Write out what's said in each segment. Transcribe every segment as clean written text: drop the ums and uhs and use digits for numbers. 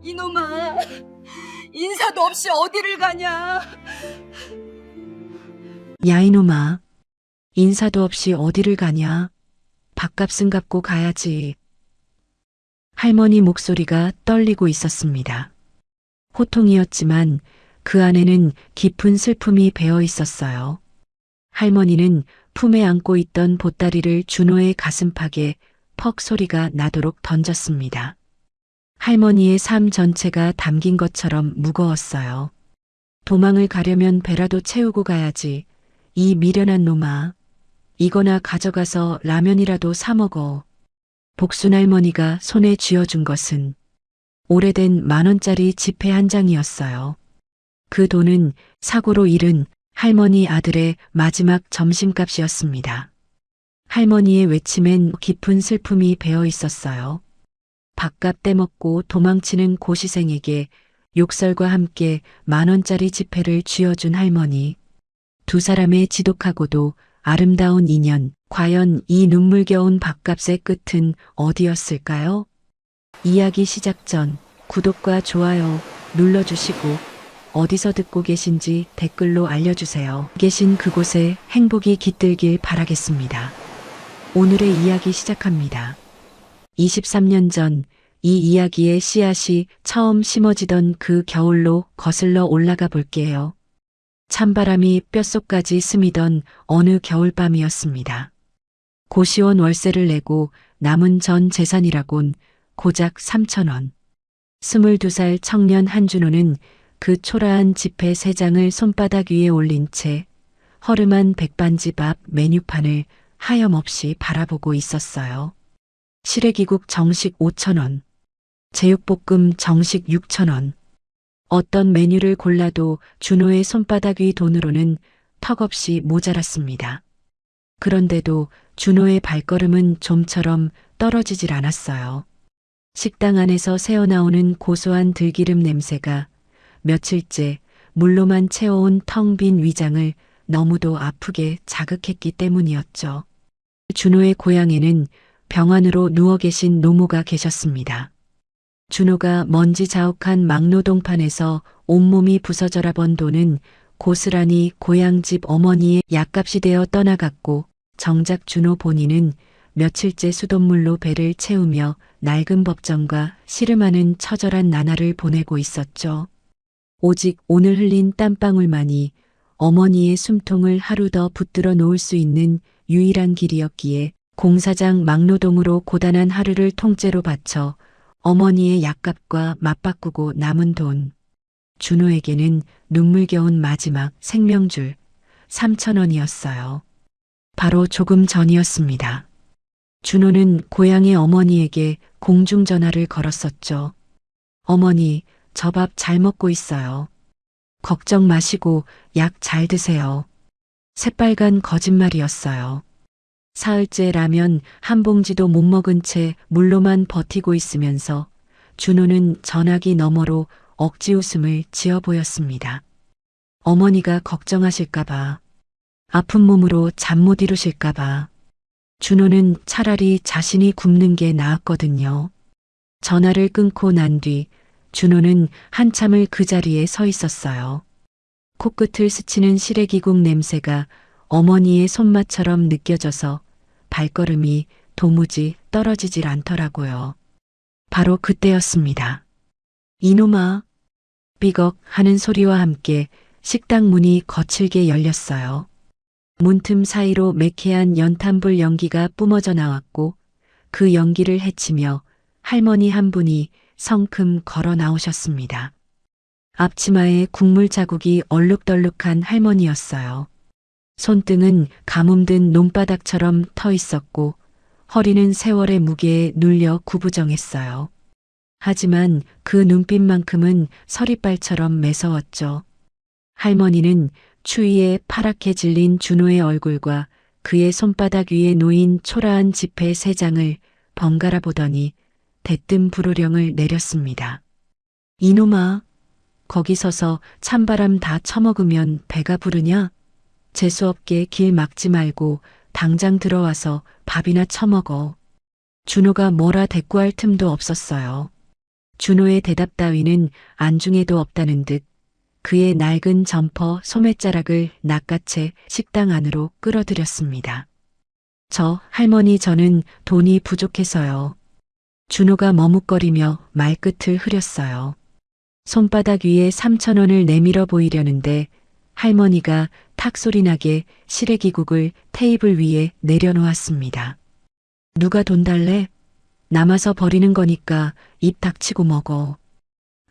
이놈아, 인사도 없이 어디를 가냐? 야 이놈아, 인사도 없이 어디를 가냐? 밥값은 갚고 가야지. 할머니 목소리가 떨리고 있었습니다. 호통이었지만 그 안에는 깊은 슬픔이 배어 있었어요. 할머니는 품에 안고 있던 보따리를 준호의 가슴팍에 퍽 소리가 나도록 던졌습니다. 할머니의 삶 전체가 담긴 것처럼 무거웠어요. 도망을 가려면 배라도 채우고 가야지. 이 미련한 놈아. 이거나 가져가서 라면이라도 사 먹어. 복순 할머니가 손에 쥐어준 것은 오래된 10,000원짜리 지폐 한 장이었어요. 그 돈은 사고로 잃은 할머니 아들의 마지막 점심값이었습니다. 할머니의 외침엔 깊은 슬픔이 배어 있었어요. 밥값 떼먹고 도망치는 고시생에게 욕설과 함께 10,000원짜리 지폐를 쥐어준 할머니. 두 사람의 지독하고도 아름다운 인연, 과연 이 눈물겨운 밥값의 끝은 어디였을까요? 이야기 시작 전 구독과 좋아요 눌러주시고 어디서 듣고 계신지 댓글로 알려주세요. 계신 그곳에 행복이 깃들길 바라겠습니다. 오늘의 이야기 시작합니다. 23년 전 이 이야기의 씨앗이 처음 심어지던 그 겨울로 거슬러 올라가 볼게요. 찬바람이 뼛속까지 스미던 어느 겨울밤이었습니다. 고시원 월세를 내고 남은 전 재산이라곤 고작 3,000원. 22살 청년 한준호는 그 초라한 지폐 3장을 손바닥 위에 올린 채 허름한 백반집 앞 메뉴판을 하염없이 바라보고 있었어요. 시래기국 정식 5,000원, 제육볶음 정식 6,000원. 어떤 메뉴를 골라도 준호의 손바닥 위 돈으로는 턱없이 모자랐습니다. 그런데도 준호의 발걸음은 좀처럼 떨어지질 않았어요. 식당 안에서 새어나오는 고소한 들기름 냄새가 며칠째 물로만 채워온 텅 빈 위장을 너무도 아프게 자극했기 때문이었죠. 준호의 고향에는 병환으로 누워 계신 노모가 계셨습니다. 준호가 먼지 자욱한 막노동판에서 온몸이 부서져라 번 돈은 고스란히 고향집 어머니의 약값이 되어 떠나갔고 정작 준호 본인은 며칠째 수돗물로 배를 채우며 낡은 법정과 씨름하는 처절한 나날을 보내고 있었죠. 오직 오늘 흘린 땀방울만이 어머니의 숨통을 하루 더 붙들어 놓을 수 있는 유일한 길이었기에 공사장 막노동으로 고단한 하루를 통째로 바쳐 어머니의 약값과 맞바꾸고 남은 돈. 준호에게는 눈물겨운 마지막 생명줄 3,000원이었어요. 바로 조금 전이었습니다. 준호는 고향의 어머니에게 공중전화를 걸었었죠. 어머니, 저 밥 잘 먹고 있어요. 걱정 마시고 약 잘 드세요. 새빨간 거짓말이었어요. 사흘째 라면 한 봉지도 못 먹은 채 물로만 버티고 있으면서 준호는 전화기 너머로 억지 웃음을 지어 보였습니다. 어머니가 걱정하실까봐, 아픈 몸으로 잠 못 이루실까봐. 준호는 차라리 자신이 굶는 게 나았거든요. 전화를 끊고 난 뒤 준호는 한참을 그 자리에 서 있었어요. 코끝을 스치는 시래기국 냄새가 어머니의 손맛처럼 느껴져서 발걸음이 도무지 떨어지질 않더라고요. 바로 그때였습니다. 이놈아, 삐걱 하는 소리와 함께 식당 문이 거칠게 열렸어요. 문틈 사이로 매캐한 연탄불 연기가 뿜어져 나왔고 그 연기를 헤치며 할머니 한 분이 성큼 걸어 나오셨습니다. 앞치마에 국물 자국이 얼룩덜룩한 할머니였어요. 손등은 가뭄든 논바닥처럼 터 있었고 허리는 세월의 무게에 눌려 구부정했어요. 하지만 그 눈빛만큼은 서리발처럼 매서웠죠. 할머니는 추위에 파랗게 질린 준호의 얼굴과 그의 손바닥 위에 놓인 초라한 지폐 3장을 번갈아 보더니 대뜸 불호령을 내렸습니다. 이놈아, 거기 서서 찬바람 다 처먹으면 배가 부르냐? 재수없게 길 막지 말고 당장 들어와서 밥이나 처먹어. 준호가 뭐라 대꾸할 틈도 없었어요. 준호의 대답 따위는 안중에도 없다는 듯 그의 낡은 점퍼 소매자락을 낚아채 식당 안으로 끌어들였습니다. 할머니 저는 돈이 부족해서요. 준호가 머뭇거리며 말끝을 흐렸어요. 손바닥 위에 3,000원을 내밀어 보이려는데 할머니가 탁 소리 나게 시래기국을 테이블 위에 내려놓았습니다. 누가 돈 달래? 남아서 버리는 거니까 입 닥치고 먹어.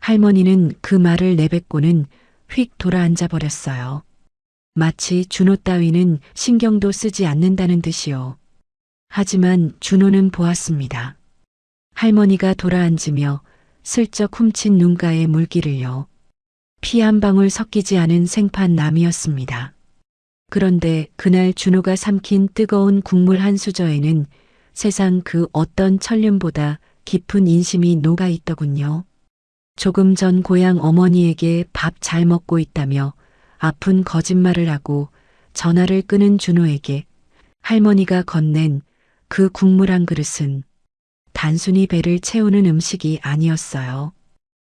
할머니는 그 말을 내뱉고는 휙 돌아앉아 버렸어요. 마치 준호 따위는 신경도 쓰지 않는다는 듯이요. 하지만 준호는 보았습니다. 할머니가 돌아앉으며 슬쩍 훔친 눈가의 물기를요. 피 한 방울 섞이지 않은 생판남이었습니다. 그런데 그날 준호가 삼킨 뜨거운 국물 한 수저에는 세상 그 어떤 천륜보다 깊은 인심이 녹아 있더군요. 조금 전 고향 어머니에게 밥 잘 먹고 있다며 아픈 거짓말을 하고 전화를 끊은 준호에게 할머니가 건넨 그 국물 한 그릇은 단순히 배를 채우는 음식이 아니었어요.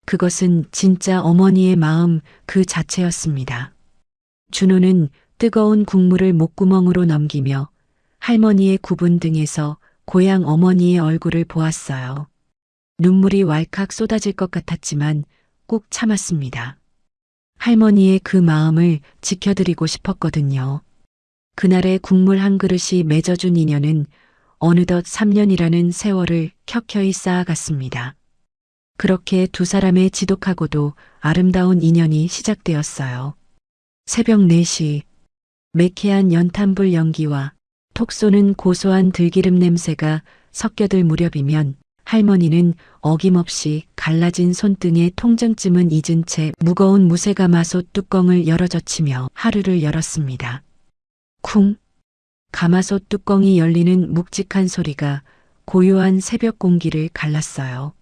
그것은 진짜 어머니의 마음 그 자체였습니다. 준호는 뜨거운 국물을 목구멍으로 넘기며 할머니의 굽은 등에서 고향 어머니의 얼굴을 보았어요. 눈물이 왈칵 쏟아질 것 같았지만 꾹 참았습니다. 할머니의 그 마음을 지켜드리고 싶었거든요. 그날의 국물 한 그릇이 맺어준 인연은 어느덧 3년이라는 세월을 켜켜이 쌓아갔습니다. 그렇게 두 사람의 지독하고도 아름다운 인연이 시작되었어요. 새벽 4시, 매캐한 연탄불 연기와 톡 쏘는 고소한 들기름 냄새가 섞여들 무렵이면 할머니는 어김없이 갈라진 손등에 통증쯤은 잊은 채 무거운 무쇠가마솥 뚜껑을 열어젖히며 하루를 열었습니다. 쿵! 가마솥 뚜껑이 열리는 묵직한 소리가 고요한 새벽 공기를 갈랐어요.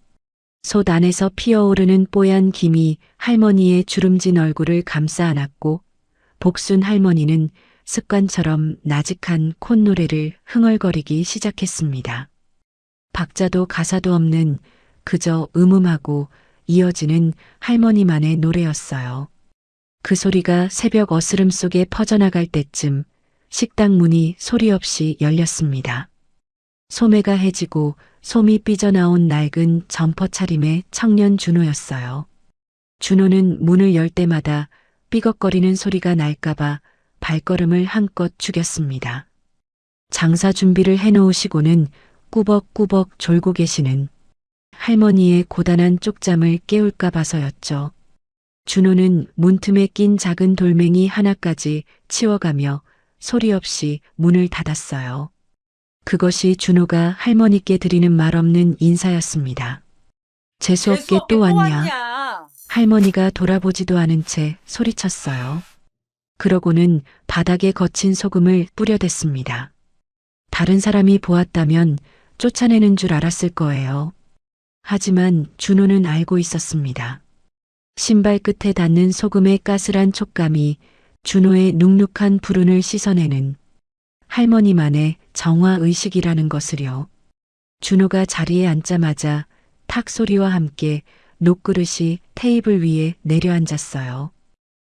솥 안에서 피어오르는 뽀얀 김이 할머니의 주름진 얼굴을 감싸 안았고 복순 할머니는 습관처럼 나직한 콧노래를 흥얼거리기 시작했습니다. 박자도 가사도 없는 그저 음음하고 이어지는 할머니만의 노래였어요. 그 소리가 새벽 어스름 속에 퍼져나갈 때쯤 식당 문이 소리 없이 열렸습니다. 소매가 해지고 솜이 삐져나온 낡은 점퍼 차림의 청년 준호였어요. 준호는 문을 열 때마다 삐걱거리는 소리가 날까봐 발걸음을 한껏 죽였습니다. 장사 준비를 해놓으시고는 꾸벅꾸벅 졸고 계시는 할머니의 고단한 쪽잠을 깨울까 봐서였죠. 준호는 문틈에 낀 작은 돌멩이 하나까지 치워가며 소리 없이 문을 닫았어요. 그것이 준호가 할머니께 드리는 말 없는 인사였습니다. 재수없게 또 왔냐? 할머니가 돌아보지도 않은 채 소리쳤어요. 그러고는 바닥에 거친 소금을 뿌려댔습니다. 다른 사람이 보았다면 쫓아내는 줄 알았을 거예요. 하지만 준호는 알고 있었습니다. 신발 끝에 닿는 소금의 까슬한 촉감이 준호의 눅눅한 불운을 씻어내는 할머니만의 정화의식이라는 것을요. 준호가 자리에 앉자마자 탁 소리와 함께 녹그릇이 테이블 위에 내려앉았어요.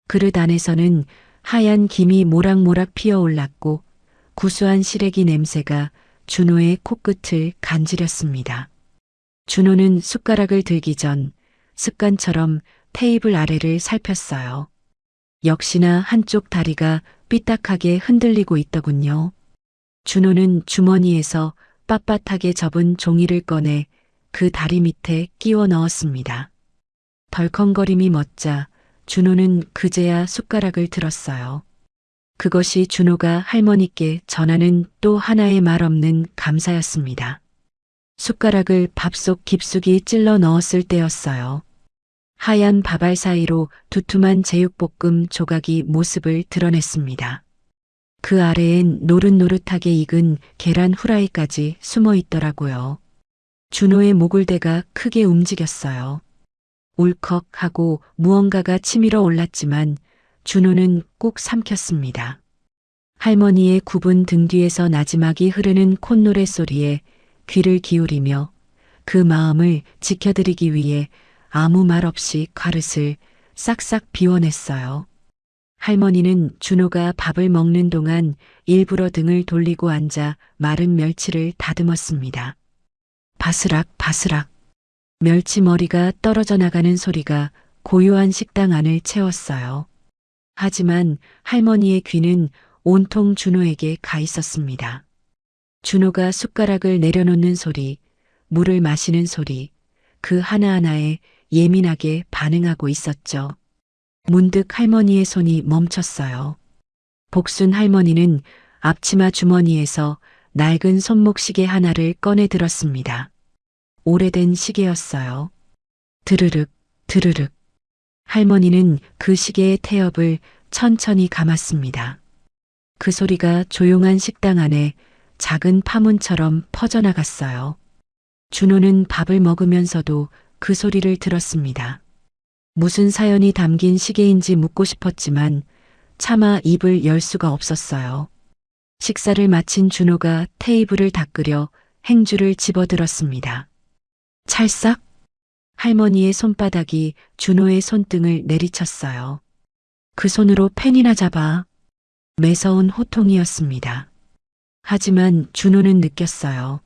그릇 안에서는 하얀 김이 모락모락 피어올랐고 구수한 시래기 냄새가 준호의 코끝을 간지렸습니다. 준호는 숟가락을 들기 전 습관처럼 테이블 아래를 살폈어요. 역시나 한쪽 다리가 삐딱하게 흔들리고 있더군요. 준호는 주머니에서 빳빳하게 접은 종이를 꺼내 그 다리 밑에 끼워 넣었습니다. 덜컹거림이 멎자 준호는 그제야 숟가락을 들었어요. 그것이 준호가 할머니께 전하는 또 하나의 말 없는 감사였습니다. 숟가락을 밥 속 깊숙이 찔러 넣었을 때였어요. 하얀 밥알 사이로 두툼한 제육볶음 조각이 모습을 드러냈습니다. 그 아래엔 노릇노릇하게 익은 계란 후라이까지 숨어 있더라고요. 준호의 목을대가 크게 움직였어요. 울컥 하고 무언가가 치밀어 올랐지만 준호는 꾹 삼켰습니다. 할머니의 굽은 등 뒤에서 나지막이 흐르는 콧노래 소리에 귀를 기울이며 그 마음을 지켜드리기 위해 아무 말 없이 그릇을 싹싹 비워냈어요. 할머니는 준호가 밥을 먹는 동안 일부러 등을 돌리고 앉아 마른 멸치를 다듬었습니다. 바스락 바스락 멸치 머리가 떨어져 나가는 소리가 고요한 식당 안을 채웠어요. 하지만 할머니의 귀는 온통 준호에게 가 있었습니다. 준호가 숟가락을 내려놓는 소리, 물을 마시는 소리, 그 하나하나에 예민하게 반응하고 있었죠. 문득 할머니의 손이 멈췄어요. 복순 할머니는 앞치마 주머니에서 낡은 손목시계 하나를 꺼내 들었습니다. 오래된 시계였어요. 드르륵, 드르륵. 할머니는 그 시계의 태엽을 천천히 감았습니다. 그 소리가 조용한 식당 안에 작은 파문처럼 퍼져나갔어요. 준호는 밥을 먹으면서도 그 소리를 들었습니다. 무슨 사연이 담긴 시계인지 묻고 싶었지만 차마 입을 열 수가 없었어요. 식사를 마친 준호가 테이블을 닦으려 행주를 집어들었습니다. 찰싹! 할머니의 손바닥이 준호의 손등을 내리쳤어요. 그 손으로 펜이나 잡아. 매서운 호통이었습니다. 하지만 준호는 느꼈어요.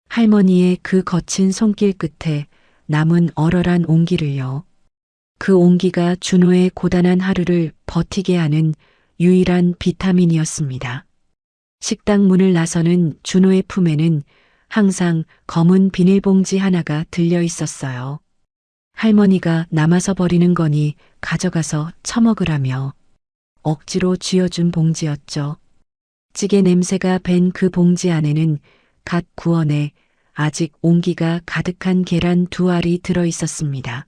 할머니의 그 거친 손길 끝에 남은 얼얼한 온기를요. 그 온기가 준호의 고단한 하루를 버티게 하는 유일한 비타민이었습니다. 식당 문을 나서는 준호의 품에는 항상 검은 비닐봉지 하나가 들려 있었어요. 할머니가 남아서 버리는 거니 가져가서 처먹으라며 억지로 쥐어준 봉지였죠. 찌개 냄새가 밴 그 봉지 안에는 갓 구워내 아직 온기가 가득한 계란 2알이 들어 있었습니다.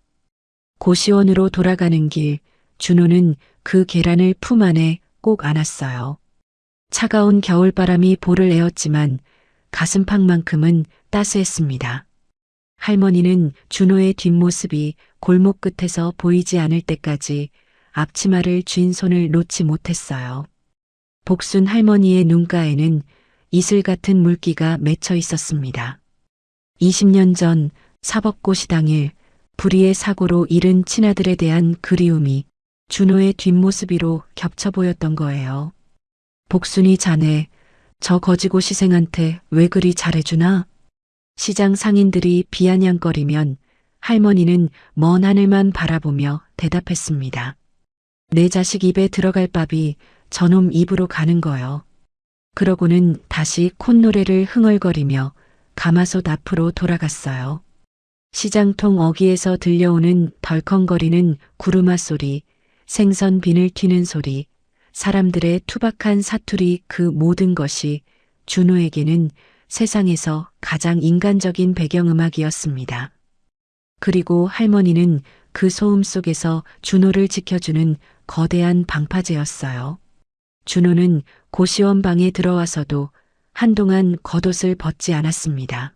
고시원으로 돌아가는 길, 준호는 그 계란을 품 안에 꼭 안았어요. 차가운 겨울바람이 볼을 에웠지만 가슴팍만큼은 따스했습니다. 할머니는 준호의 뒷모습이 골목 끝에서 보이지 않을 때까지 앞치마를 쥔 손을 놓지 못했어요. 복순 할머니의 눈가에는 이슬 같은 물기가 맺혀 있었습니다. 20년 전 사법고시 당일 불의의 사고로 잃은 친아들에 대한 그리움이 준호의 뒷모습으로 겹쳐 보였던 거예요. 복순이 자네, 저 거지고시생한테 왜 그리 잘해주나? 시장 상인들이 비아냥거리면 할머니는 먼 하늘만 바라보며 대답했습니다. 내 자식 입에 들어갈 밥이 저놈 입으로 가는 거요. 그러고는 다시 콧노래를 흥얼거리며 가마솥 앞으로 돌아갔어요. 시장통 어귀에서 들려오는 덜컹거리는 구루마 소리, 생선 비늘 튀는 소리, 사람들의 투박한 사투리 그 모든 것이 준호에게는 세상에서 가장 인간적인 배경음악이었습니다. 그리고 할머니는 그 소음 속에서 준호를 지켜주는 거대한 방파제였어요. 준호는 고시원 방에 들어와서도 한동안 겉옷을 벗지 않았습니다.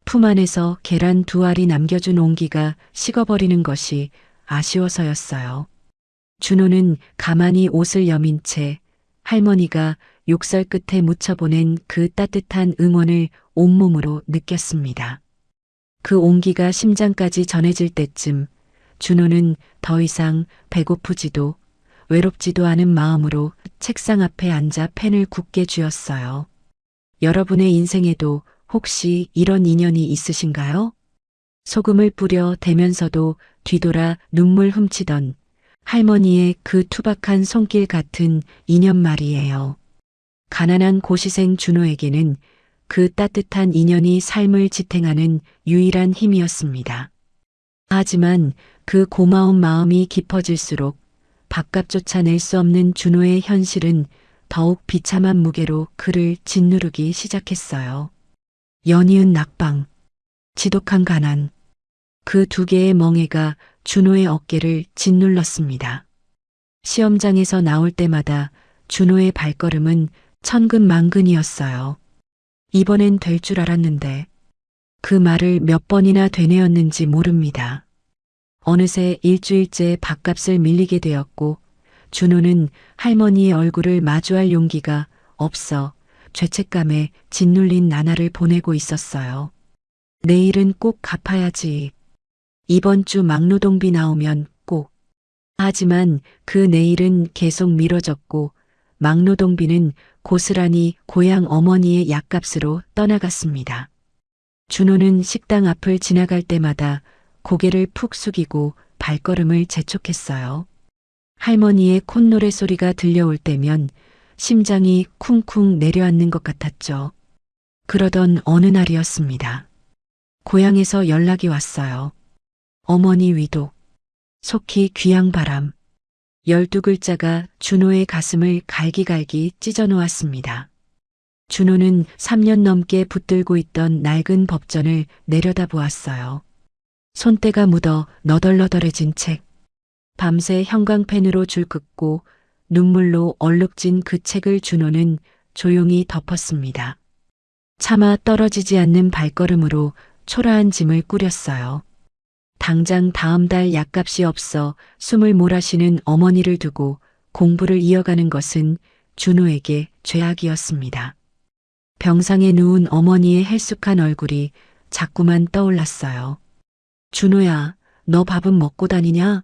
품 안에서 계란 2알이 남겨준 온기가 식어버리는 것이 아쉬워서였어요. 준호는 가만히 옷을 여민 채 할머니가 욕설 끝에 묻혀보낸 그 따뜻한 응원을 온몸으로 느꼈습니다. 그 온기가 심장까지 전해질 때쯤 준호는 더 이상 배고프지도 외롭지도 않은 마음으로 책상 앞에 앉아 펜을 굳게 쥐었어요. 여러분의 인생에도 혹시 이런 인연이 있으신가요? 소금을 뿌려 대면서도 뒤돌아 눈물 훔치던 할머니의 그 투박한 손길 같은 인연 말이에요. 가난한 고시생 준호에게는 그 따뜻한 인연이 삶을 지탱하는 유일한 힘이었습니다. 하지만 그 고마운 마음이 깊어질수록 밥값조차 낼 수 없는 준호의 현실은 더욱 비참한 무게로 그를 짓누르기 시작했어요. 연이은 낙방, 지독한 가난, 그 두 개의 멍해가 준호의 어깨를 짓눌렀습니다. 시험장에서 나올 때마다 준호의 발걸음은 천근만근이었어요. 이번엔 될 줄 알았는데 그 말을 몇 번이나 되뇌었는지 모릅니다. 어느새 일주일째 밥값을 밀리게 되었고 준호는 할머니의 얼굴을 마주할 용기가 없어 죄책감에 짓눌린 나날을 보내고 있었어요. 내일은 꼭 갚아야지. 이번 주 막노동비 나오면 꼭. 하지만 그 내일은 계속 미뤄졌고 막노동비는 고스란히 고향 어머니의 약값으로 떠나갔습니다. 준호는 식당 앞을 지나갈 때마다 고개를 푹 숙이고 발걸음을 재촉했어요. 할머니의 콧노래 소리가 들려올 때면 심장이 쿵쿵 내려앉는 것 같았죠. 그러던 어느 날이었습니다. 고향에서 연락이 왔어요. 어머니 위독, 속히 귀향바람. 12글자가 준호의 가슴을 갈기갈기 찢어 놓았습니다. 준호는 3년 넘게 붙들고 있던 낡은 법전을 내려다보았어요. 손때가 묻어 너덜너덜해진 책. 밤새 형광펜으로 줄 긋고 눈물로 얼룩진 그 책을 준호는 조용히 덮었습니다. 차마 떨어지지 않는 발걸음으로 초라한 짐을 꾸렸어요. 당장 다음 달 약값이 없어 숨을 몰아쉬는 어머니를 두고 공부를 이어가는 것은 준호에게 죄악이었습니다. 병상에 누운 어머니의 헬쑥한 얼굴이 자꾸만 떠올랐어요. 준호야, 너 밥은 먹고 다니냐?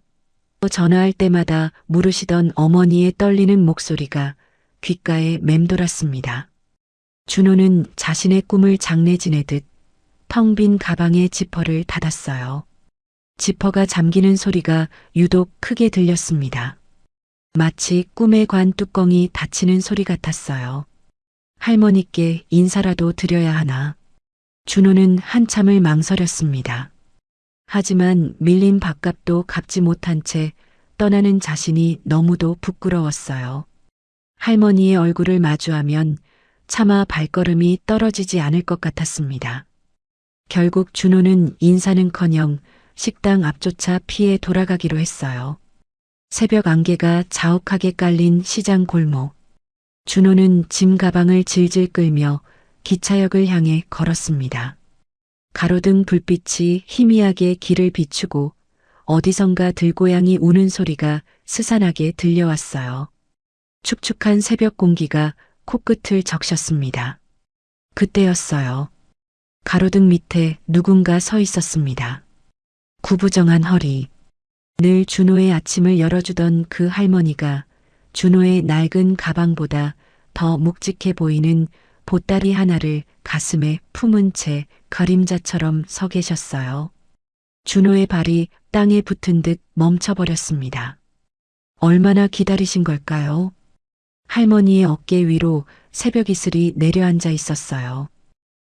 전화할 때마다 물으시던 어머니의 떨리는 목소리가 귓가에 맴돌았습니다. 준호는 자신의 꿈을 장례 지내듯 텅 빈 가방의 지퍼를 닫았어요. 지퍼가 잠기는 소리가 유독 크게 들렸습니다. 마치 꿈에 관 뚜껑이 닫히는 소리 같았어요. 할머니께 인사라도 드려야 하나. 준호는 한참을 망설였습니다. 하지만 밀린 밥값도 갚지 못한 채 떠나는 자신이 너무도 부끄러웠어요. 할머니의 얼굴을 마주하면 차마 발걸음이 떨어지지 않을 것 같았습니다. 결국 준호는 인사는커녕 식당 앞조차 피해 돌아가기로 했어요. 새벽 안개가 자욱하게 깔린 시장 골목. 준호는 짐 가방을 질질 끌며 기차역을 향해 걸었습니다. 가로등 불빛이 희미하게 길을 비추고 어디선가 들고양이 우는 소리가 스산하게 들려왔어요. 축축한 새벽 공기가 코끝을 적셨습니다. 그때였어요. 가로등 밑에 누군가 서 있었습니다. 구부정한 허리. 늘 준호의 아침을 열어주던 그 할머니가 준호의 낡은 가방보다 더 묵직해 보이는 보따리 하나를 가슴에 품은 채 그림자처럼 서 계셨어요. 준호의 발이 땅에 붙은 듯 멈춰버렸습니다. 얼마나 기다리신 걸까요? 할머니의 어깨 위로 새벽 이슬이 내려앉아 있었어요.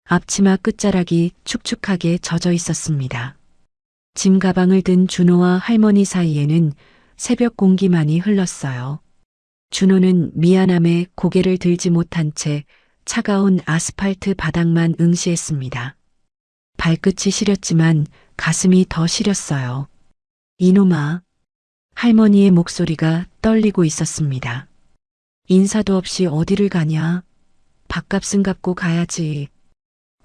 앞치마 끝자락이 축축하게 젖어 있었습니다. 짐 가방을 든 준호와 할머니 사이에는 새벽 공기만이 흘렀어요. 준호는 미안함에 고개를 들지 못한 채 차가운 아스팔트 바닥만 응시했습니다. 발끝이 시렸지만 가슴이 더 시렸어요. 이놈아. 할머니의 목소리가 떨리고 있었습니다. 인사도 없이 어디를 가냐? 밥값은 갚고 가야지.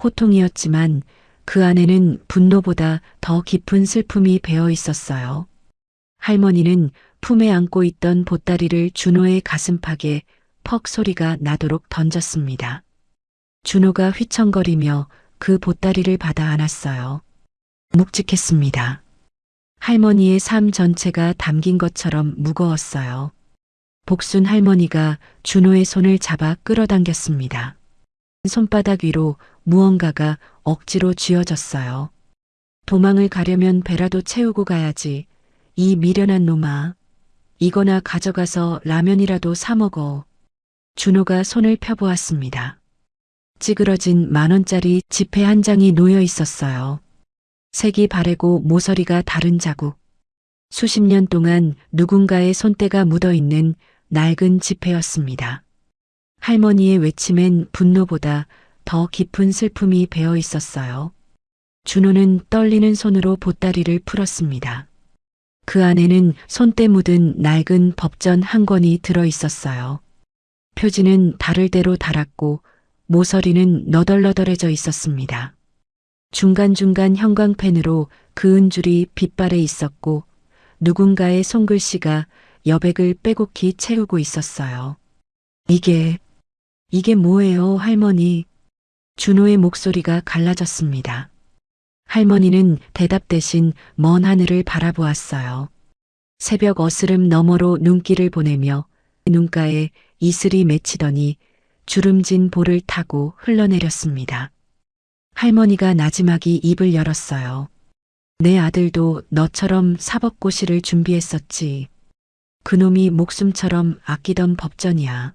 호통이었지만 그 안에는 분노보다 더 깊은 슬픔이 배어 있었어요. 할머니는 품에 안고 있던 보따리를 준호의 가슴팍에 퍽 소리가 나도록 던졌습니다. 준호가 휘청거리며 그 보따리를 받아 안았어요. 묵직했습니다. 할머니의 삶 전체가 담긴 것처럼 무거웠어요. 복순 할머니가 준호의 손을 잡아 끌어당겼습니다. 손바닥 위로 무언가가 억지로 쥐어졌어요. 도망을 가려면 배라도 채우고 가야지. 이 미련한 놈아. 이거나 가져가서 라면이라도 사 먹어. 준호가 손을 펴보았습니다. 찌그러진 10,000원짜리 지폐 한 장이 놓여 있었어요. 색이 바래고 모서리가 다른 자국. 수십 년 동안 누군가의 손때가 묻어있는 낡은 지폐였습니다. 할머니의 외침엔 분노보다 더 깊은 슬픔이 배어 있었어요. 준호는 떨리는 손으로 보따리를 풀었습니다. 그 안에는 손때 묻은 낡은 법전 한 권이 들어 있었어요. 표지는 다를 대로 달았고 모서리는 너덜너덜해져 있었습니다. 중간중간 형광펜으로 그은 줄이 빗발해 있었고 누군가의 손글씨가 여백을 빼곡히 채우고 있었어요. 이게 뭐예요, 할머니? 준호의 목소리가 갈라졌습니다. 할머니는 대답 대신 먼 하늘을 바라보았어요. 새벽 어스름 너머로 눈길을 보내며 눈가에 이슬이 맺히더니 주름진 볼을 타고 흘러내렸습니다. 할머니가 나지막이 입을 열었어요. 내 아들도 너처럼 사법고시를 준비했었지. 그놈이 목숨처럼 아끼던 법전이야.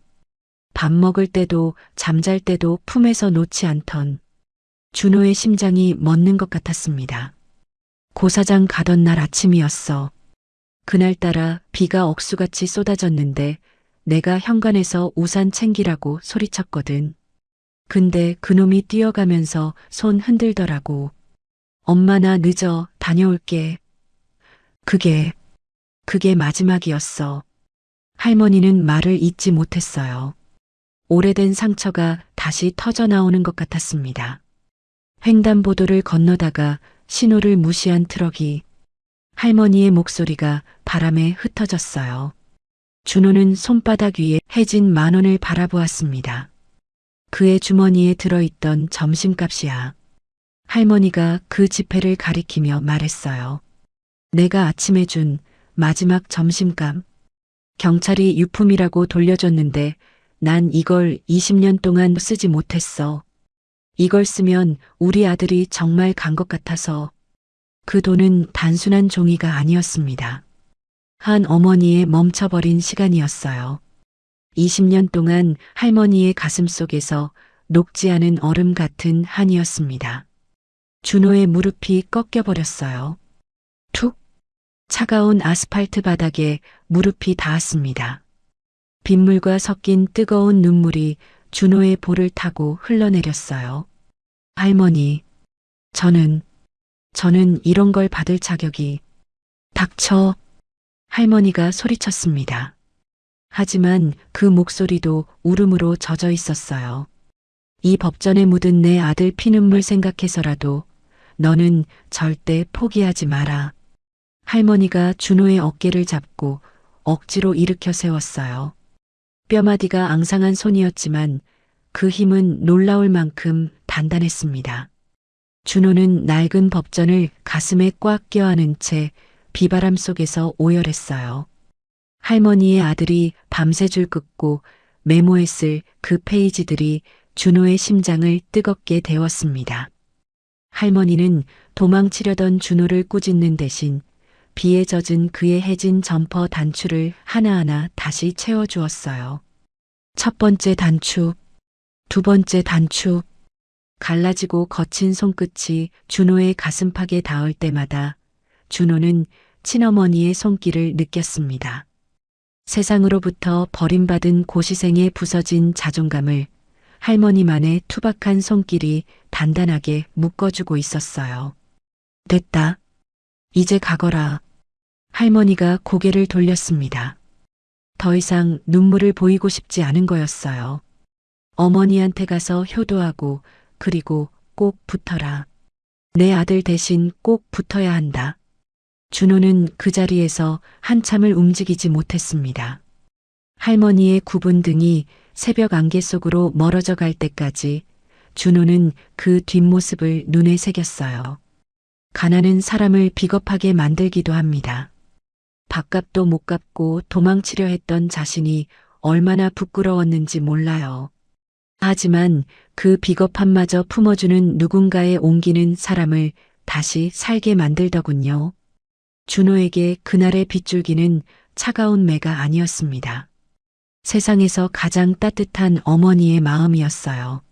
밥 먹을 때도 잠잘 때도 품에서 놓지 않던. 준호의 심장이 멎는 것 같았습니다. 고사장 가던 날 아침이었어. 그날따라 비가 억수같이 쏟아졌는데 내가 현관에서 우산 챙기라고 소리쳤거든. 근데 그놈이 뛰어가면서 손 흔들더라고. 엄마 나 늦어 다녀올게. 그게 마지막이었어. 할머니는 말을 잇지 못했어요. 오래된 상처가 다시 터져 나오는 것 같았습니다. 횡단보도를 건너다가 신호를 무시한 트럭이 할머니의 목소리가 바람에 흩어졌어요. 준호는 손바닥 위에 해진 10,000원을 바라보았습니다. 그의 주머니에 들어있던 점심값이야. 할머니가 그 지폐를 가리키며 말했어요. 내가 아침에 준 마지막 점심값. 경찰이 유품이라고 돌려줬는데 난 이걸 20년 동안 쓰지 못했어. 이걸 쓰면 우리 아들이 정말 간 것 같아서. 그 돈은 단순한 종이가 아니었습니다. 한 어머니의 멈춰버린 시간이었어요. 20년 동안 할머니의 가슴 속에서 녹지 않은 얼음 같은 한이었습니다. 준호의 무릎이 꺾여버렸어요. 툭! 차가운 아스팔트 바닥에 무릎이 닿았습니다. 빗물과 섞인 뜨거운 눈물이 준호의 볼을 타고 흘러내렸어요. 할머니, 저는 이런 걸 받을 자격이. 닥쳐! 할머니가 소리쳤습니다. 하지만 그 목소리도 울음으로 젖어 있었어요. 이 법전에 묻은 내 아들 피눈물 생각해서라도 너는 절대 포기하지 마라. 할머니가 준호의 어깨를 잡고 억지로 일으켜 세웠어요. 뼈마디가 앙상한 손이었지만 그 힘은 놀라울 만큼 단단했습니다. 준호는 낡은 법전을 가슴에 꽉 껴안은 채 비바람 속에서 오열했어요. 할머니의 아들이 밤새 줄 긋고 메모했을 그 페이지들이 준호의 심장을 뜨겁게 데웠습니다. 할머니는 도망치려던 준호를 꾸짖는 대신 비에 젖은 그의 해진 점퍼 단추를 하나하나 다시 채워주었어요. 첫 번째 단추, 두 번째 단추. 갈라지고 거친 손끝이 준호의 가슴팍에 닿을 때마다 준호는 친어머니의 손길을 느꼈습니다. 세상으로부터 버림받은 고시생의 부서진 자존감을 할머니만의 투박한 손길이 단단하게 묶어주고 있었어요. 됐다. 이제 가거라. 할머니가 고개를 돌렸습니다. 더 이상 눈물을 보이고 싶지 않은 거였어요. 어머니한테 가서 효도하고 그리고 꼭 붙어라. 내 아들 대신 꼭 붙어야 한다. 준호는 그 자리에서 한참을 움직이지 못했습니다. 할머니의 굽은 등이 새벽 안개 속으로 멀어져 갈 때까지 준호는 그 뒷모습을 눈에 새겼어요. 가난은 사람을 비겁하게 만들기도 합니다. 밥값도 못 갚고 도망치려 했던 자신이 얼마나 부끄러웠는지 몰라요. 하지만 그 비겁함마저 품어주는 누군가의 옮기는 사람을 다시 살게 만들더군요. 준호에게 그날의 빗줄기는 차가운 매가 아니었습니다. 세상에서 가장 따뜻한 어머니의 마음이었어요.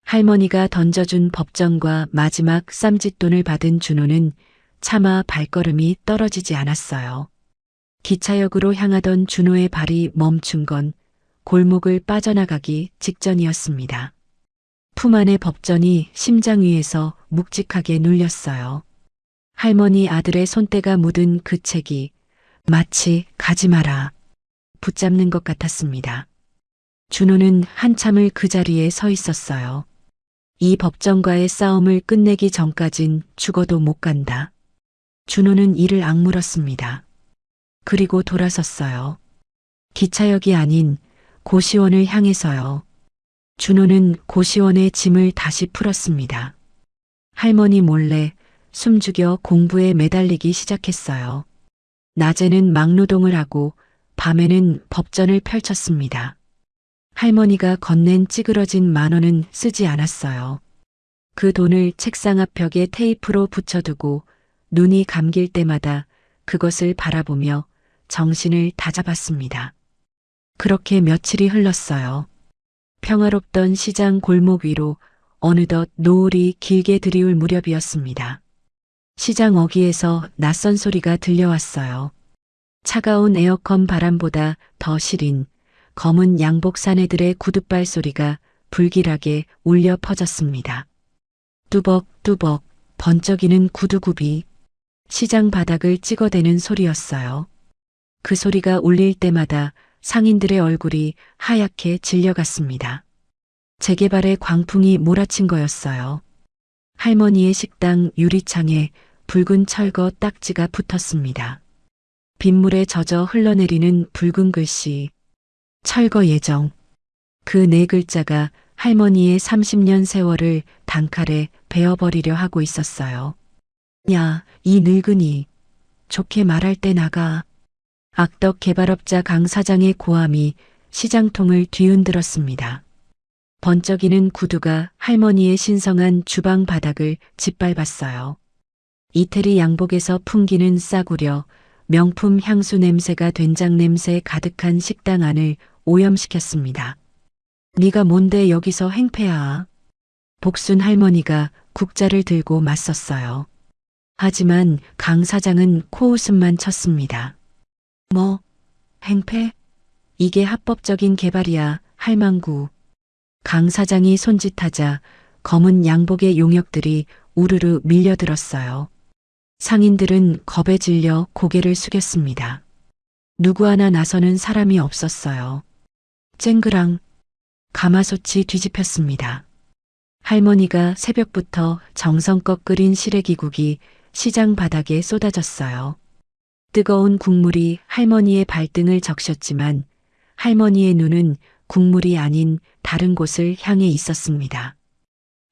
할머니가 던져준 법전과 마지막 쌈짓돈을 받은 준호는 차마 발걸음이 떨어지지 않았어요. 기차역으로 향하던 준호의 발이 멈춘 건 골목을 빠져나가기 직전이었습니다. 품 안의 법전이 심장 위에서 묵직하게 눌렸어요. 할머니 아들의 손때가 묻은 그 책이 마치 가지 마라 붙잡는 것 같았습니다. 준호는 한참을 그 자리에 서 있었어요. 이 법전과의 싸움을 끝내기 전까진 죽어도 못 간다. 준호는 이를 악물었습니다. 그리고 돌아섰어요. 기차역이 아닌 고시원을 향해서요. 준호는 고시원의 짐을 다시 풀었습니다. 할머니 몰래 숨죽여 공부에 매달리기 시작했어요. 낮에는 막노동을 하고 밤에는 법전을 펼쳤습니다. 할머니가 건넨 찌그러진 10,000원은 쓰지 않았어요. 그 돈을 책상 앞벽에 테이프로 붙여두고 눈이 감길 때마다 그것을 바라보며 정신을 다잡았습니다. 그렇게 며칠이 흘렀어요. 평화롭던 시장 골목 위로 어느덧 노을이 길게 들이울 무렵이었습니다. 시장 어귀에서 낯선 소리가 들려왔어요. 차가운 에어컨 바람보다 더 시린 검은 양복 사내들의 구둣발 소리가 불길하게 울려 퍼졌습니다. 뚜벅뚜벅 번쩍이는 구두굽이 시장 바닥을 찍어대는 소리였어요. 그 소리가 울릴 때마다 상인들의 얼굴이 하얗게 질려갔습니다. 재개발의 광풍이 몰아친 거였어요. 할머니의 식당 유리창에 붉은 철거 딱지가 붙었습니다. 빗물에 젖어 흘러내리는 붉은 글씨, 철거 예정. 그 네 글자가 할머니의 30년 세월을 단칼에 베어버리려 하고 있었어요. 야, 이 늙은이. 좋게 말할 때 나가. 악덕 개발업자 강 사장의 고함이 시장통을 뒤흔들었습니다. 번쩍이는 구두가 할머니의 신성한 주방 바닥을 짓밟았어요. 이태리 양복에서 풍기는 싸구려, 명품 향수 냄새가 된장 냄새 가득한 식당 안을 오염시켰습니다. 네가 뭔데 여기서 행패야. 복순 할머니가 국자를 들고 맞섰어요. 하지만 강 사장은 코웃음만 쳤습니다. 뭐, 행패? 이게 합법적인 개발이야, 할망구. 강 사장이 손짓하자 검은 양복의 용역들이 우르르 밀려들었어요. 상인들은 겁에 질려 고개를 숙였습니다. 누구 하나 나서는 사람이 없었어요. 쨍그랑 가마솥이 뒤집혔습니다. 할머니가 새벽부터 정성껏 끓인 시래기국이 시장 바닥에 쏟아졌어요. 뜨거운 국물이 할머니의 발등을 적셨지만 할머니의 눈은 국물이 아닌 다른 곳을 향해 있었습니다.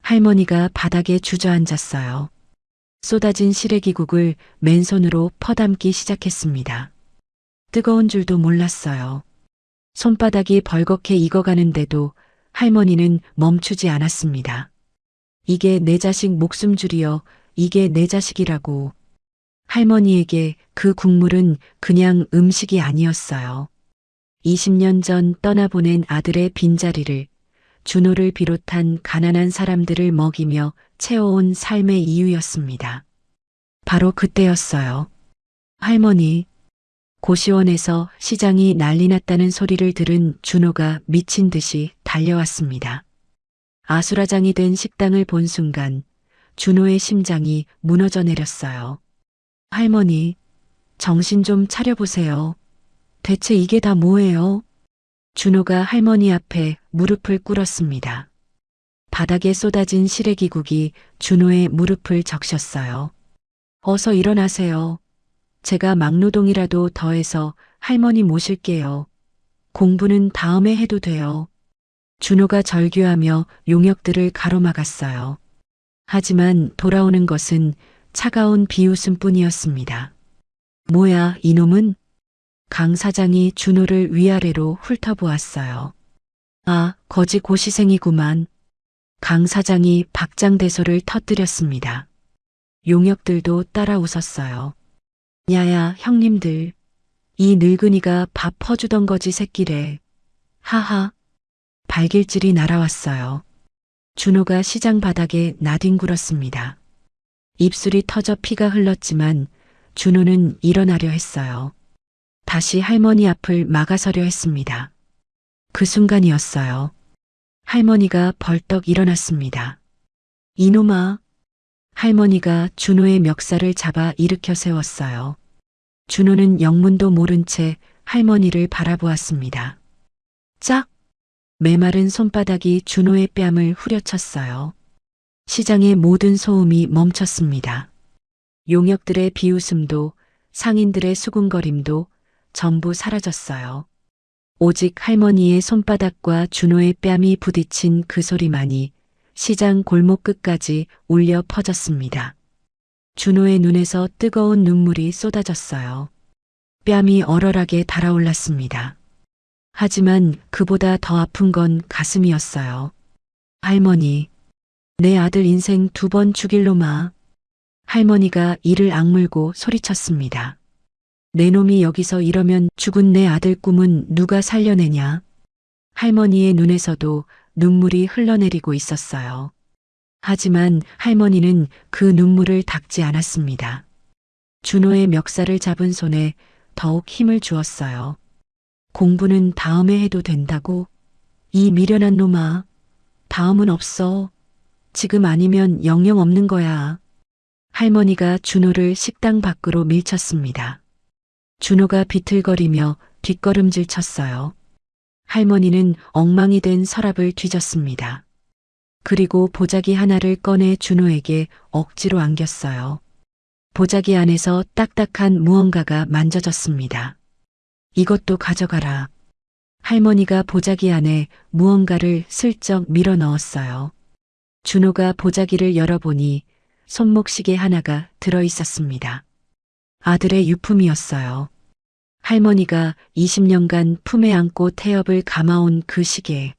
할머니가 바닥에 주저앉았어요. 쏟아진 시래기국을 맨손으로 퍼담기 시작했습니다. 뜨거운 줄도 몰랐어요. 손바닥이 벌겋게 익어가는데도 할머니는 멈추지 않았습니다. 이게 내 자식 목숨줄이여, 이게 내 자식이라고. 할머니에게 그 국물은 그냥 음식이 아니었어요. 20년 전 떠나보낸 아들의 빈자리를, 준호를 비롯한 가난한 사람들을 먹이며 채워온 삶의 이유였습니다. 바로 그때였어요. 할머니, 고시원에서 시장이 난리 났다는 소리를 들은 준호가 미친 듯이 달려왔습니다. 아수라장이 된 식당을 본 순간 준호의 심장이 무너져 내렸어요. 할머니, 정신 좀 차려보세요. 대체 이게 다 뭐예요? 준호가 할머니 앞에 무릎을 꿇었습니다. 바닥에 쏟아진 시래기국이 준호의 무릎을 적셨어요. 어서 일어나세요. 제가 막노동이라도 더해서 할머니 모실게요. 공부는 다음에 해도 돼요. 준호가 절규하며 용역들을 가로막았어요. 하지만 돌아오는 것은 차가운 비웃음뿐이었습니다. 뭐야, 이놈은? 강 사장이 준호를 위아래로 훑어보았어요. 아, 거지 고시생이구만. 강 사장이 박장대소를 터뜨렸습니다. 용역들도 따라 웃었어요. 야야, 형님들. 이 늙은이가 밥 퍼주던 거지 새끼래. 하하. 발길질이 날아왔어요. 준호가 시장 바닥에 나뒹굴었습니다. 입술이 터져 피가 흘렀지만 준호는 일어나려 했어요. 다시 할머니 앞을 막아서려 했습니다. 그 순간이었어요. 할머니가 벌떡 일어났습니다. 이놈아. 할머니가 준호의 멱살을 잡아 일으켜 세웠어요. 준호는 영문도 모른 채 할머니를 바라보았습니다. 짝! 메마른 손바닥이 준호의 뺨을 후려쳤어요. 시장의 모든 소음이 멈췄습니다. 용역들의 비웃음도 상인들의 수군거림도 전부 사라졌어요. 오직 할머니의 손바닥과 준호의 뺨이 부딪힌 그 소리만이 시장 골목 끝까지 울려 퍼졌습니다. 준호의 눈에서 뜨거운 눈물이 쏟아졌어요. 뺨이 얼얼하게 달아올랐습니다. 하지만 그보다 더 아픈 건 가슴이었어요. 할머니, 내 아들 인생 2번 죽일 놈아. 할머니가 이를 악물고 소리쳤습니다. 내 놈이 여기서 이러면 죽은 내 아들 꿈은 누가 살려내냐? 할머니의 눈에서도 눈물이 흘러내리고 있었어요. 하지만 할머니는 그 눈물을 닦지 않았습니다. 준호의 멱살을 잡은 손에 더욱 힘을 주었어요. 공부는 다음에 해도 된다고? 이 미련한 놈아. 다음은 없어. 지금 아니면 영영 없는 거야. 할머니가 준호를 식당 밖으로 밀쳤습니다. 준호가 비틀거리며 뒷걸음질 쳤어요. 할머니는 엉망이 된 서랍을 뒤졌습니다. 그리고 보자기 하나를 꺼내 준호에게 억지로 안겼어요. 보자기 안에서 딱딱한 무언가가 만져졌습니다. 이것도 가져가라. 할머니가 보자기 안에 무언가를 슬쩍 밀어 넣었어요. 준호가 보자기를 열어보니 손목시계 하나가 들어 있었습니다. 아들의 유품이었어요. 할머니가 20년간 품에 안고 태엽을 감아온 그 시계.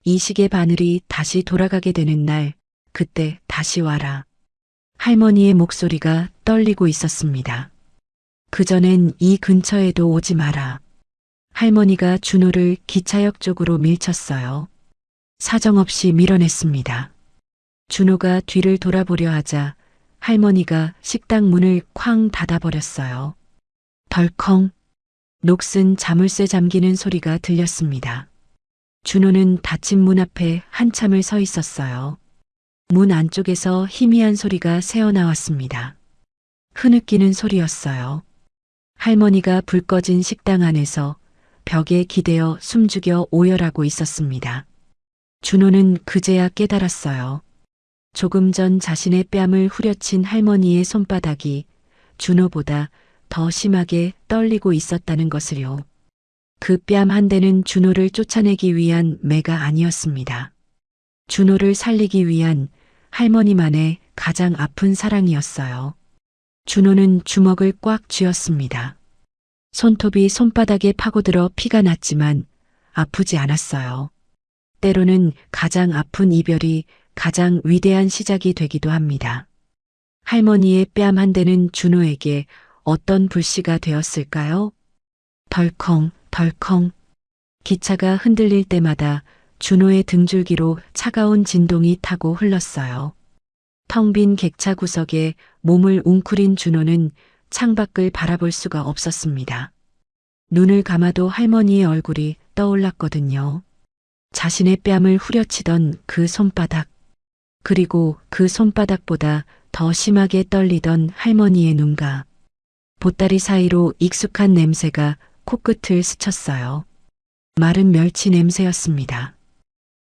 이 시계 바늘이 다시 돌아가게 되는 날, 그때 다시 와라. 할머니의 목소리가 떨리고 있었습니다. 그전엔 이 근처에도 오지 마라. 할머니가 준호를 기차역 쪽으로 밀쳤어요. 사정없이 밀어냈습니다. 준호가 뒤를 돌아보려 하자 할머니가 식당 문을 쾅 닫아버렸어요. 덜컹 녹슨 자물쇠 잠기는 소리가 들렸습니다. 준호는 닫힌 문 앞에 한참을 서 있었어요. 문 안쪽에서 희미한 소리가 새어나왔습니다. 흐느끼는 소리였어요. 할머니가 불 꺼진 식당 안에서 벽에 기대어 숨죽여 오열하고 있었습니다. 준호는 그제야 깨달았어요. 조금 전 자신의 뺨을 후려친 할머니의 손바닥이 준호보다 더 심하게 떨리고 있었다는 것을요. 그 뺨 한 대는 준호를 쫓아내기 위한 매가 아니었습니다. 준호를 살리기 위한 할머니만의 가장 아픈 사랑이었어요. 준호는 주먹을 꽉 쥐었습니다. 손톱이 손바닥에 파고들어 피가 났지만 아프지 않았어요. 때로는 가장 아픈 이별이 가장 위대한 시작이 되기도 합니다. 할머니의 뺨 한 대는 준호에게 어떤 불씨가 되었을까요? 덜컹 덜컹. 기차가 흔들릴 때마다 준호의 등줄기로 차가운 진동이 타고 흘렀어요. 텅 빈 객차 구석에 몸을 웅크린 준호는 창밖을 바라볼 수가 없었습니다. 눈을 감아도 할머니의 얼굴이 떠올랐거든요. 자신의 뺨을 후려치던 그 손바닥, 그리고 그 손바닥보다 더 심하게 떨리던 할머니의 눈가, 보따리 사이로 익숙한 냄새가 코끝을 스쳤어요. 마른 멸치 냄새였습니다.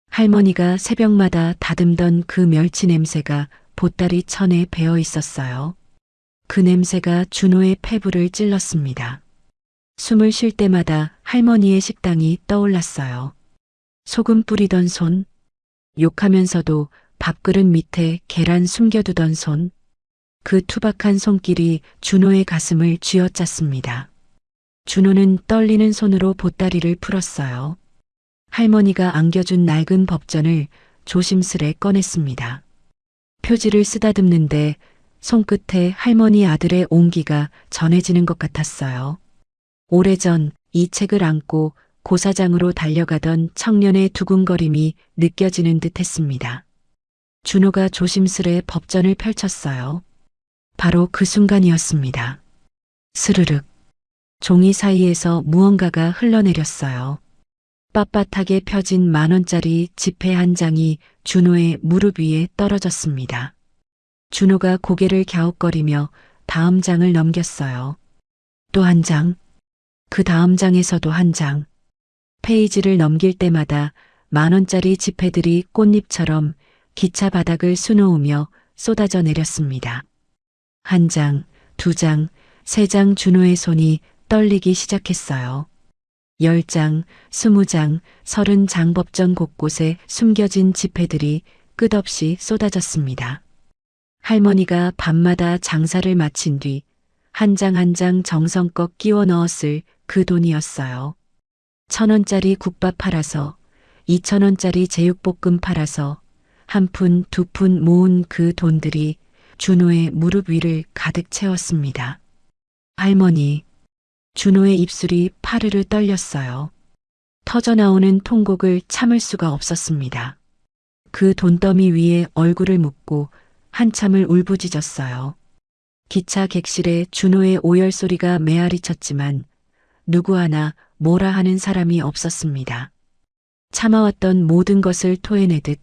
할머니가 새벽마다 다듬던 그 멸치 냄새가 보따리 천에 배어 있었어요. 그 냄새가 준호의 폐부를 찔렀습니다. 숨을 쉴 때마다 할머니의 식당이 떠올랐어요. 소금 뿌리던 손, 욕하면서도 밥그릇 밑에 계란 숨겨두던 손, 그 투박한 손길이 준호의 가슴을 쥐어짰습니다. 준호는 떨리는 손으로 보따리를 풀었어요. 할머니가 안겨준 낡은 법전을 조심스레 꺼냈습니다. 표지를 쓰다듬는데 손끝에 할머니 아들의 온기가 전해지는 것 같았어요. 오래전 이 책을 안고 고사장으로 달려가던 청년의 두근거림이 느껴지는 듯 했습니다. 준호가 조심스레 법전을 펼쳤어요. 바로 그 순간이었습니다. 스르륵. 종이 사이에서 무언가가 흘러내렸어요. 빳빳하게 펴진 10,000원짜리 지폐 한 장이 준호의 무릎 위에 떨어졌습니다. 준호가 고개를 갸웃거리며 다음 장을 넘겼어요. 또 한 장. 그 다음 장에서도 한 장. 페이지를 넘길 때마다 10,000원짜리 지폐들이 꽃잎처럼 기차 바닥을 수놓으며 쏟아져 내렸습니다. 한 장, 2장, 3장. 준호의 손이 떨리기 시작했어요. 10장, 20장, 30장. 법전 곳곳에 숨겨진 지폐들이 끝없이 쏟아졌습니다. 할머니가 밤마다 장사를 마친 뒤 한 장 한 장 정성껏 끼워 넣었을 그 돈이었어요. 1,000원짜리 국밥 팔아서, 2,000원짜리 제육볶음 팔아서 한 푼, 두 푼 모은 그 돈들이 준호의 무릎 위를 가득 채웠습니다. 할머니, 준호의 입술이 파르르 떨렸어요. 터져나오는 통곡을 참을 수가 없었습니다. 그 돈더미 위에 얼굴을 묻고 한참을 울부짖었어요. 기차 객실에 준호의 오열 소리가 메아리 쳤지만 누구 하나 뭐라 하는 사람이 없었습니다. 참아왔던 모든 것을 토해내듯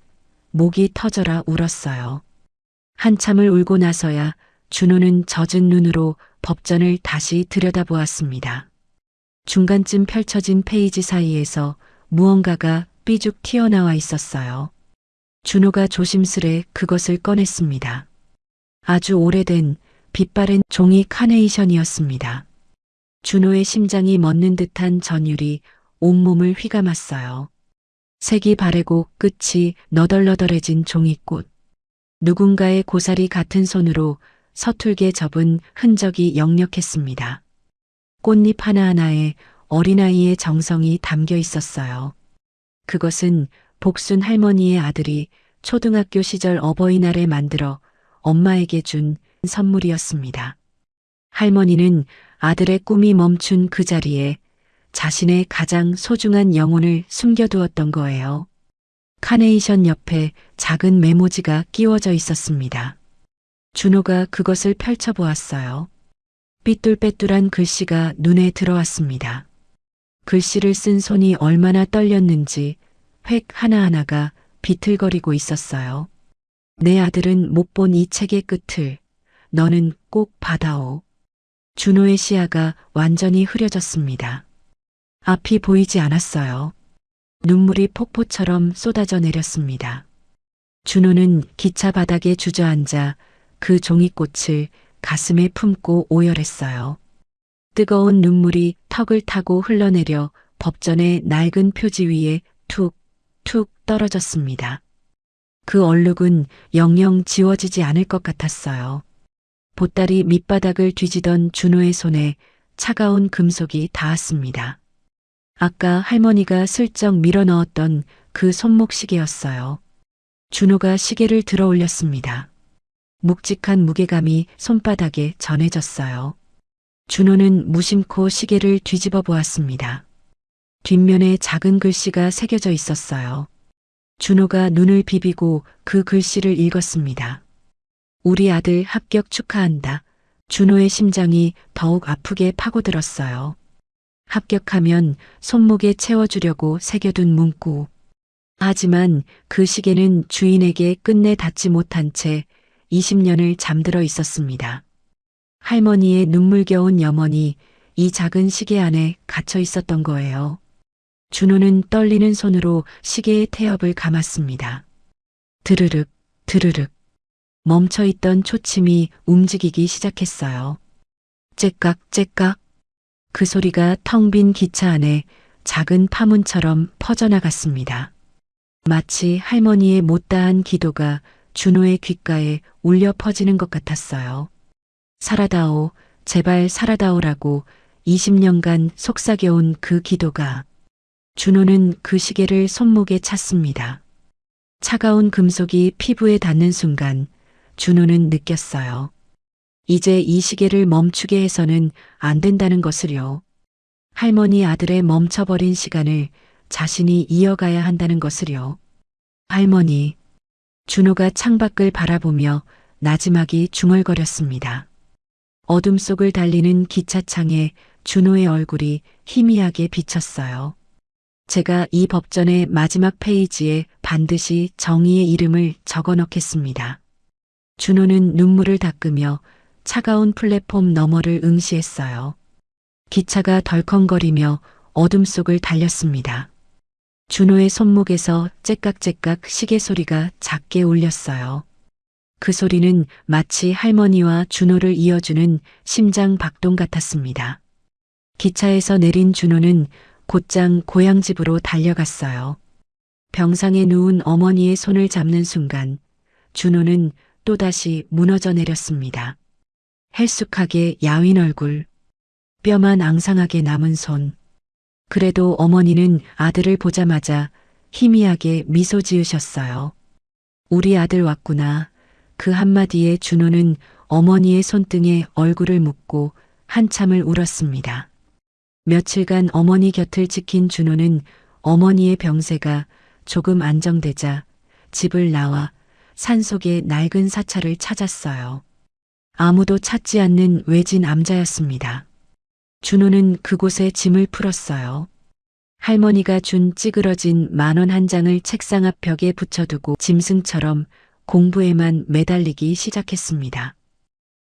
목이 터져라 울었어요. 한참을 울고 나서야 준호는 젖은 눈으로 법전을 다시 들여다보았습니다. 중간쯤 펼쳐진 페이지 사이에서 무언가가 삐죽 튀어나와 있었어요. 준호가 조심스레 그것을 꺼냈습니다. 아주 오래된 빛바랜 종이 카네이션이었습니다. 준호의 심장이 멎는 듯한 전율이 온몸을 휘감았어요. 색이 바래고 끝이 너덜너덜해진 종이꽃. 누군가의 고사리 같은 손으로 서툴게 접은 흔적이 역력했습니다. 꽃잎 하나하나에 어린아이의 정성이 담겨 있었어요. 그것은 복순 할머니의 아들이 초등학교 시절 어버이날에 만들어 엄마에게 준 선물이었습니다. 할머니는 아들의 꿈이 멈춘 그 자리에 자신의 가장 소중한 영혼을 숨겨두었던 거예요. 카네이션 옆에 작은 메모지가 끼워져 있었습니다. 준호가 그것을 펼쳐보았어요. 삐뚤빼뚤한 글씨가 눈에 들어왔습니다. 글씨를 쓴 손이 얼마나 떨렸는지 획 하나하나가 비틀거리고 있었어요. 내 아들은 못 본 이 책의 끝을 너는 꼭 받아오. 준호의 시야가 완전히 흐려졌습니다. 앞이 보이지 않았어요. 눈물이 폭포처럼 쏟아져 내렸습니다. 준호는 기차 바닥에 주저앉아 그 종이꽃을 가슴에 품고 오열했어요. 뜨거운 눈물이 턱을 타고 흘러내려 법전의 낡은 표지 위에 툭, 툭 떨어졌습니다. 그 얼룩은 영영 지워지지 않을 것 같았어요. 보따리 밑바닥을 뒤지던 준호의 손에 차가운 금속이 닿았습니다. 아까 할머니가 슬쩍 밀어넣었던 그 손목시계였어요. 준호가 시계를 들어 올렸습니다. 묵직한 무게감이 손바닥에 전해졌어요. 준호는 무심코 시계를 뒤집어 보았습니다. 뒷면에 작은 글씨가 새겨져 있었어요. 준호가 눈을 비비고 그 글씨를 읽었습니다. 우리 아들 합격 축하한다. 준호의 심장이 더욱 아프게 파고들었어요. 합격하면 손목에 채워주려고 새겨둔 문구. 하지만 그 시계는 주인에게 끝내 닿지 못한 채 20년을 잠들어 있었습니다. 할머니의 눈물겨운 염원이 이 작은 시계 안에 갇혀 있었던 거예요. 준호는 떨리는 손으로 시계의 태엽을 감았습니다. 드르륵, 드르륵. 멈춰있던 초침이 움직이기 시작했어요. 째깍, 째깍. 그 소리가 텅 빈 기차 안에 작은 파문처럼 퍼져나갔습니다. 마치 할머니의 못다한 기도가 준호의 귓가에 울려 퍼지는 것 같았어요. 살아다오, 제발 살아다오라고 20년간 속삭여온 그 기도가. 준호는 그 시계를 손목에 찼습니다. 차가운 금속이 피부에 닿는 순간 준호는 느꼈어요. 이제 이 시계를 멈추게 해서는 안 된다는 것을요. 할머니 아들의 멈춰버린 시간을 자신이 이어가야 한다는 것을요. 할머니. 준호가 창밖을 바라보며 나지막이 중얼거렸습니다. 어둠 속을 달리는 기차창에 준호의 얼굴이 희미하게 비쳤어요. 제가 이 법전의 마지막 페이지에 반드시 정의의 이름을 적어 넣겠습니다. 준호는 눈물을 닦으며 차가운 플랫폼 너머를 응시했어요. 기차가 덜컹거리며 어둠 속을 달렸습니다. 준호의 손목에서 째깍째깍 시계 소리가 작게 울렸어요. 그 소리는 마치 할머니와 준호를 이어주는 심장 박동 같았습니다. 기차에서 내린 준호는 곧장 고향집으로 달려갔어요. 병상에 누운 어머니의 손을 잡는 순간 준호는 또다시 무너져 내렸습니다. 헬쑥하게 야윈 얼굴, 뼈만 앙상하게 남은 손. 그래도 어머니는 아들을 보자마자 희미하게 미소 지으셨어요. 우리 아들 왔구나. 그 한마디에 준호는 어머니의 손등에 얼굴을 묻고 한참을 울었습니다. 며칠간 어머니 곁을 지킨 준호는 어머니의 병세가 조금 안정되자 집을 나와 산속의 낡은 사찰을 찾았어요. 아무도 찾지 않는 외진 암자였습니다. 준호는 그곳에 짐을 풀었어요. 할머니가 준 찌그러진 10,000원 한 장을 책상 앞 벽에 붙여두고 짐승처럼 공부에만 매달리기 시작했습니다.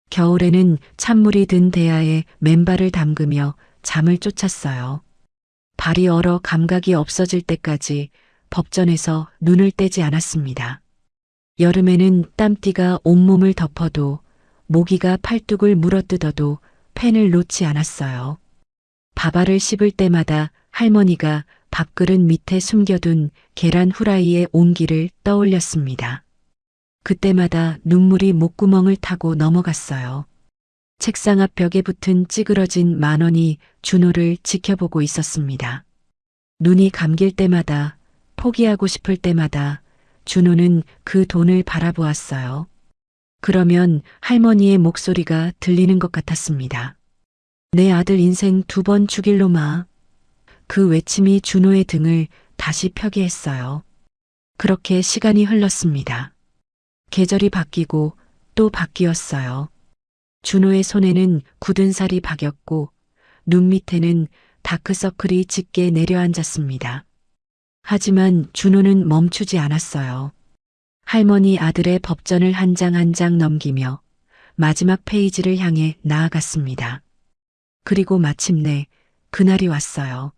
겨울에는 찬물이 든 대야에 맨발을 담그며 잠을 쫓았어요. 발이 얼어 감각이 없어질 때까지 법전에서 눈을 떼지 않았습니다. 여름에는 땀띠가 온몸을 덮어도 모기가 팔뚝을 물어뜯어도 펜을 놓지 않았어요. 밥알을 씹을 때마다 할머니가 밥그릇 밑에 숨겨둔 계란 후라이의 온기를 떠올렸습니다. 그때마다 눈물이 목구멍을 타고 넘어갔어요. 책상 앞 벽에 붙은 찌그러진 10,000원이 준호를 지켜보고 있었습니다. 눈이 감길 때마다, 포기하고 싶을 때마다 준호는 그 돈을 바라보았어요. 그러면 할머니의 목소리가 들리는 것 같았습니다. 내 아들 인생 2번 죽일 놈아. 그 외침이 준호의 등을 다시 펴게 했어요. 그렇게 시간이 흘렀습니다. 계절이 바뀌고 또 바뀌었어요. 준호의 손에는 굳은 살이 박였고 눈 밑에는 다크서클이 짙게 내려앉았습니다. 하지만 준호는 멈추지 않았어요. 할머니 아들의 법전을 한 장 한 장 넘기며 마지막 페이지를 향해 나아갔습니다. 그리고 마침내 그날이 왔어요.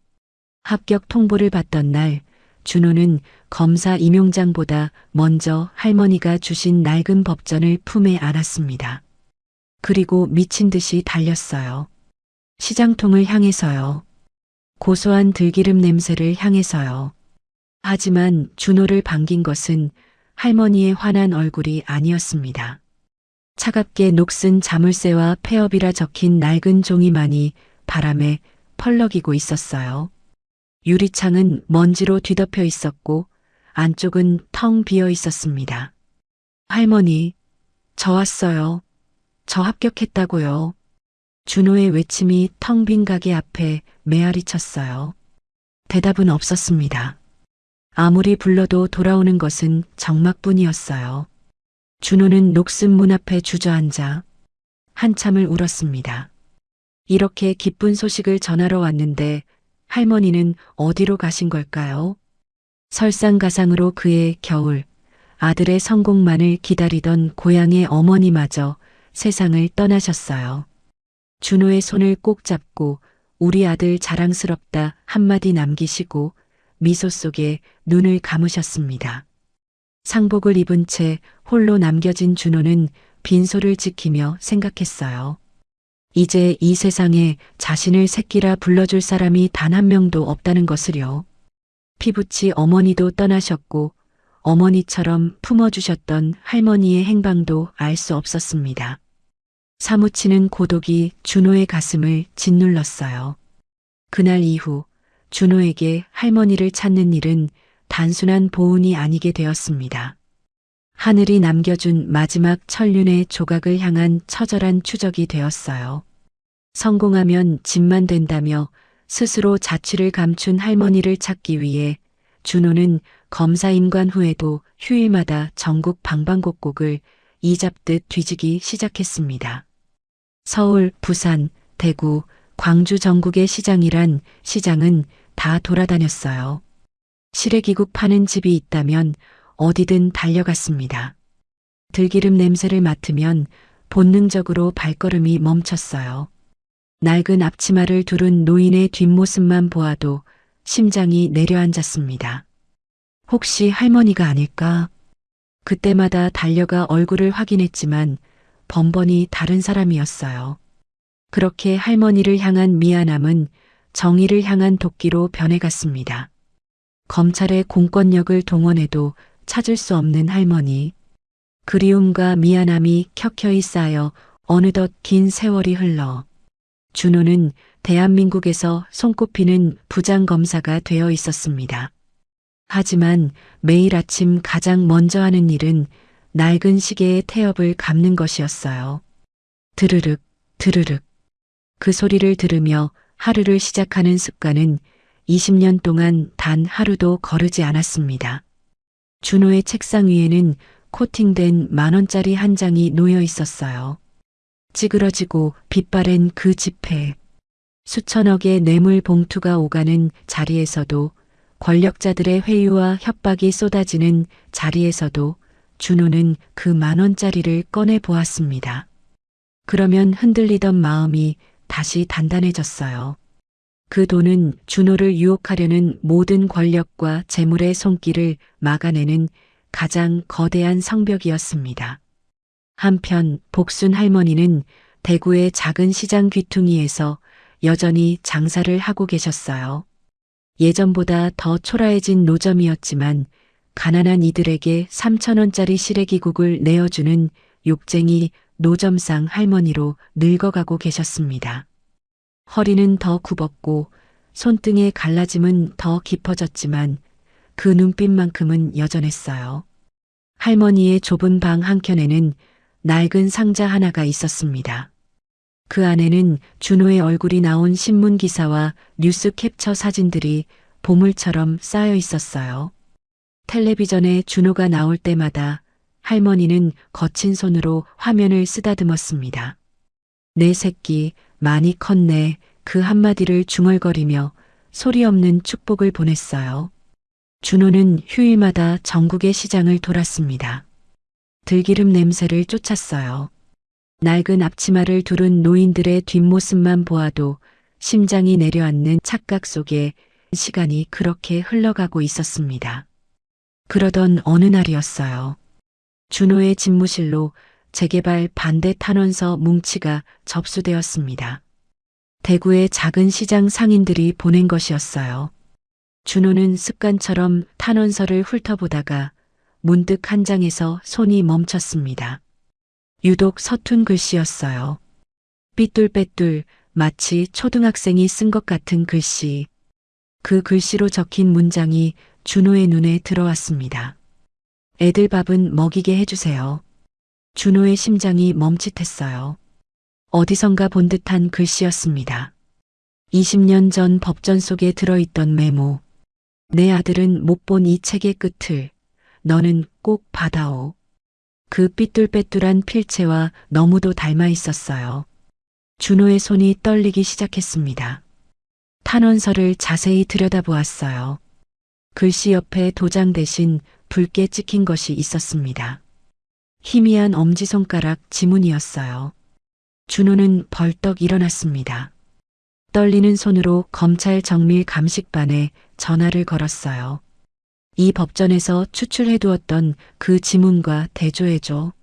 합격 통보를 받던 날 준호는 검사 임용장보다 먼저 할머니가 주신 낡은 법전을 품에 안았습니다. 그리고 미친 듯이 달렸어요. 시장통을 향해서요. 고소한 들기름 냄새를 향해서요. 하지만 준호를 반긴 것은 할머니의 환한 얼굴이 아니었습니다. 차갑게 녹슨 자물쇠와 폐업이라 적힌 낡은 종이만이 바람에 펄럭이고 있었어요. 유리창은 먼지로 뒤덮여 있었고 안쪽은 텅 비어 있었습니다. 할머니, 저 왔어요. 저 합격했다고요. 준호의 외침이 텅 빈 가게 앞에 메아리 쳤어요. 대답은 없었습니다. 아무리 불러도 돌아오는 것은 정막뿐이었어요. 준호는 녹슨 문 앞에 주저앉아 한참을 울었습니다. 이렇게 기쁜 소식을 전하러 왔는데 할머니는 어디로 가신 걸까요? 설상가상으로 그의 겨울, 아들의 성공만을 기다리던 고향의 어머니마저 세상을 떠나셨어요. 준호의 손을 꼭 잡고 우리 아들 자랑스럽다 한마디 남기시고 미소 속에 눈을 감으셨습니다. 상복을 입은 채 홀로 남겨진 준호는 빈소를 지키며 생각했어요. 이제 이 세상에 자신을 새끼라 불러줄 사람이 단 한 명도 없다는 것을요. 피부치 어머니도 떠나셨고 어머니처럼 품어주셨던 할머니의 행방도 알 수 없었습니다. 사무치는 고독이 준호의 가슴을 짓눌렀어요. 그날 이후 준호에게 할머니를 찾는 일은 단순한 보은이 아니게 되었습니다. 하늘이 남겨준 마지막 천륜의 조각을 향한 처절한 추적이 되었어요. 성공하면 집만 된다며 스스로 자취를 감춘 할머니를 찾기 위해 준호는 검사 임관 후에도 휴일마다 전국 방방곡곡을 이잡듯 뒤지기 시작했습니다. 서울, 부산, 대구, 광주 전국의 시장이란 시장은 다 돌아다녔어요. 시래기국 파는 집이 있다면 어디든 달려갔습니다. 들기름 냄새를 맡으면 본능적으로 발걸음이 멈췄어요. 낡은 앞치마를 두른 노인의 뒷모습만 보아도 심장이 내려앉았습니다. 혹시 할머니가 아닐까? 그때마다 달려가 얼굴을 확인했지만 번번이 다른 사람이었어요. 그렇게 할머니를 향한 미안함은 정의를 향한 도끼로 변해갔습니다. 검찰의 공권력을 동원해도 찾을 수 없는 할머니. 그리움과 미안함이 켜켜이 쌓여 어느덧 긴 세월이 흘러 준호는 대한민국에서 손꼽히는 부장검사가 되어 있었습니다. 하지만 매일 아침 가장 먼저 하는 일은 낡은 시계의 태엽을 감는 것이었어요. 드르륵, 드르륵. 그 소리를 들으며 하루를 시작하는 습관은 20년 동안 단 하루도 거르지 않았습니다. 준호의 책상 위에는 코팅된 10,000원짜리 한 장이 놓여 있었어요. 찌그러지고 빛바랜 그 지폐. 수천억의 뇌물 봉투가 오가는 자리에서도, 권력자들의 회유와 협박이 쏟아지는 자리에서도 준호는 그 10,000원짜리를 꺼내 보았습니다. 그러면 흔들리던 마음이 다시 단단해졌어요. 그 돈은 준호를 유혹하려는 모든 권력과 재물의 손길을 막아내는 가장 거대한 성벽이었습니다. 한편 복순 할머니는 대구의 작은 시장 귀퉁이에서 여전히 장사를 하고 계셨어요. 예전보다 더 초라해진 노점이었지만 가난한 이들에게 3,000원짜리 시래기국을 내어주는 욕쟁이 노점상 할머니로 늙어가고 계셨습니다. 허리는 더 굽었고 손등의 갈라짐은 더 깊어졌지만 그 눈빛만큼은 여전했어요. 할머니의 좁은 방 한켠에는 낡은 상자 하나가 있었습니다. 그 안에는 준호의 얼굴이 나온 신문 기사와 뉴스 캡처 사진들이 보물처럼 쌓여 있었어요. 텔레비전에 준호가 나올 때마다 할머니는 거친 손으로 화면을 쓰다듬었습니다. 내 새끼 많이 컸네, 그 한마디를 중얼거리며 소리 없는 축복을 보냈어요. 준호는 휴일마다 전국의 시장을 돌았습니다. 들기름 냄새를 쫓았어요. 낡은 앞치마를 두른 노인들의 뒷모습만 보아도 심장이 내려앉는 착각 속에 시간이 그렇게 흘러가고 있었습니다. 그러던 어느 날이었어요. 준호의 집무실로 재개발 반대 탄원서 뭉치가 접수되었습니다. 대구의 작은 시장 상인들이 보낸 것이었어요. 준호는 습관처럼 탄원서를 훑어보다가 문득 한 장에서 손이 멈췄습니다. 유독 서툰 글씨였어요. 삐뚤빼뚤 마치 초등학생이 쓴 것 같은 글씨. 그 글씨로 적힌 문장이 준호의 눈에 들어왔습니다. 애들 밥은 먹이게 해주세요. 준호의 심장이 멈칫했어요. 어디선가 본 듯한 글씨였습니다. 20년 전 법전 속에 들어있던 메모. 내 아들은 못 본 이 책의 끝을 너는 꼭 받아오. 그 삐뚤빼뚤한 필체와 너무도 닮아 있었어요. 준호의 손이 떨리기 시작했습니다. 탄원서를 자세히 들여다보았어요. 글씨 옆에 도장 대신 붉게 찍힌 것이 있었습니다. 희미한 엄지손가락 지문이었어요. 준호는 벌떡 일어났습니다. 떨리는 손으로 검찰 정밀 감식반에 전화를 걸었어요. 이 법전에서 추출해두었던 그 지문과 대조해줘.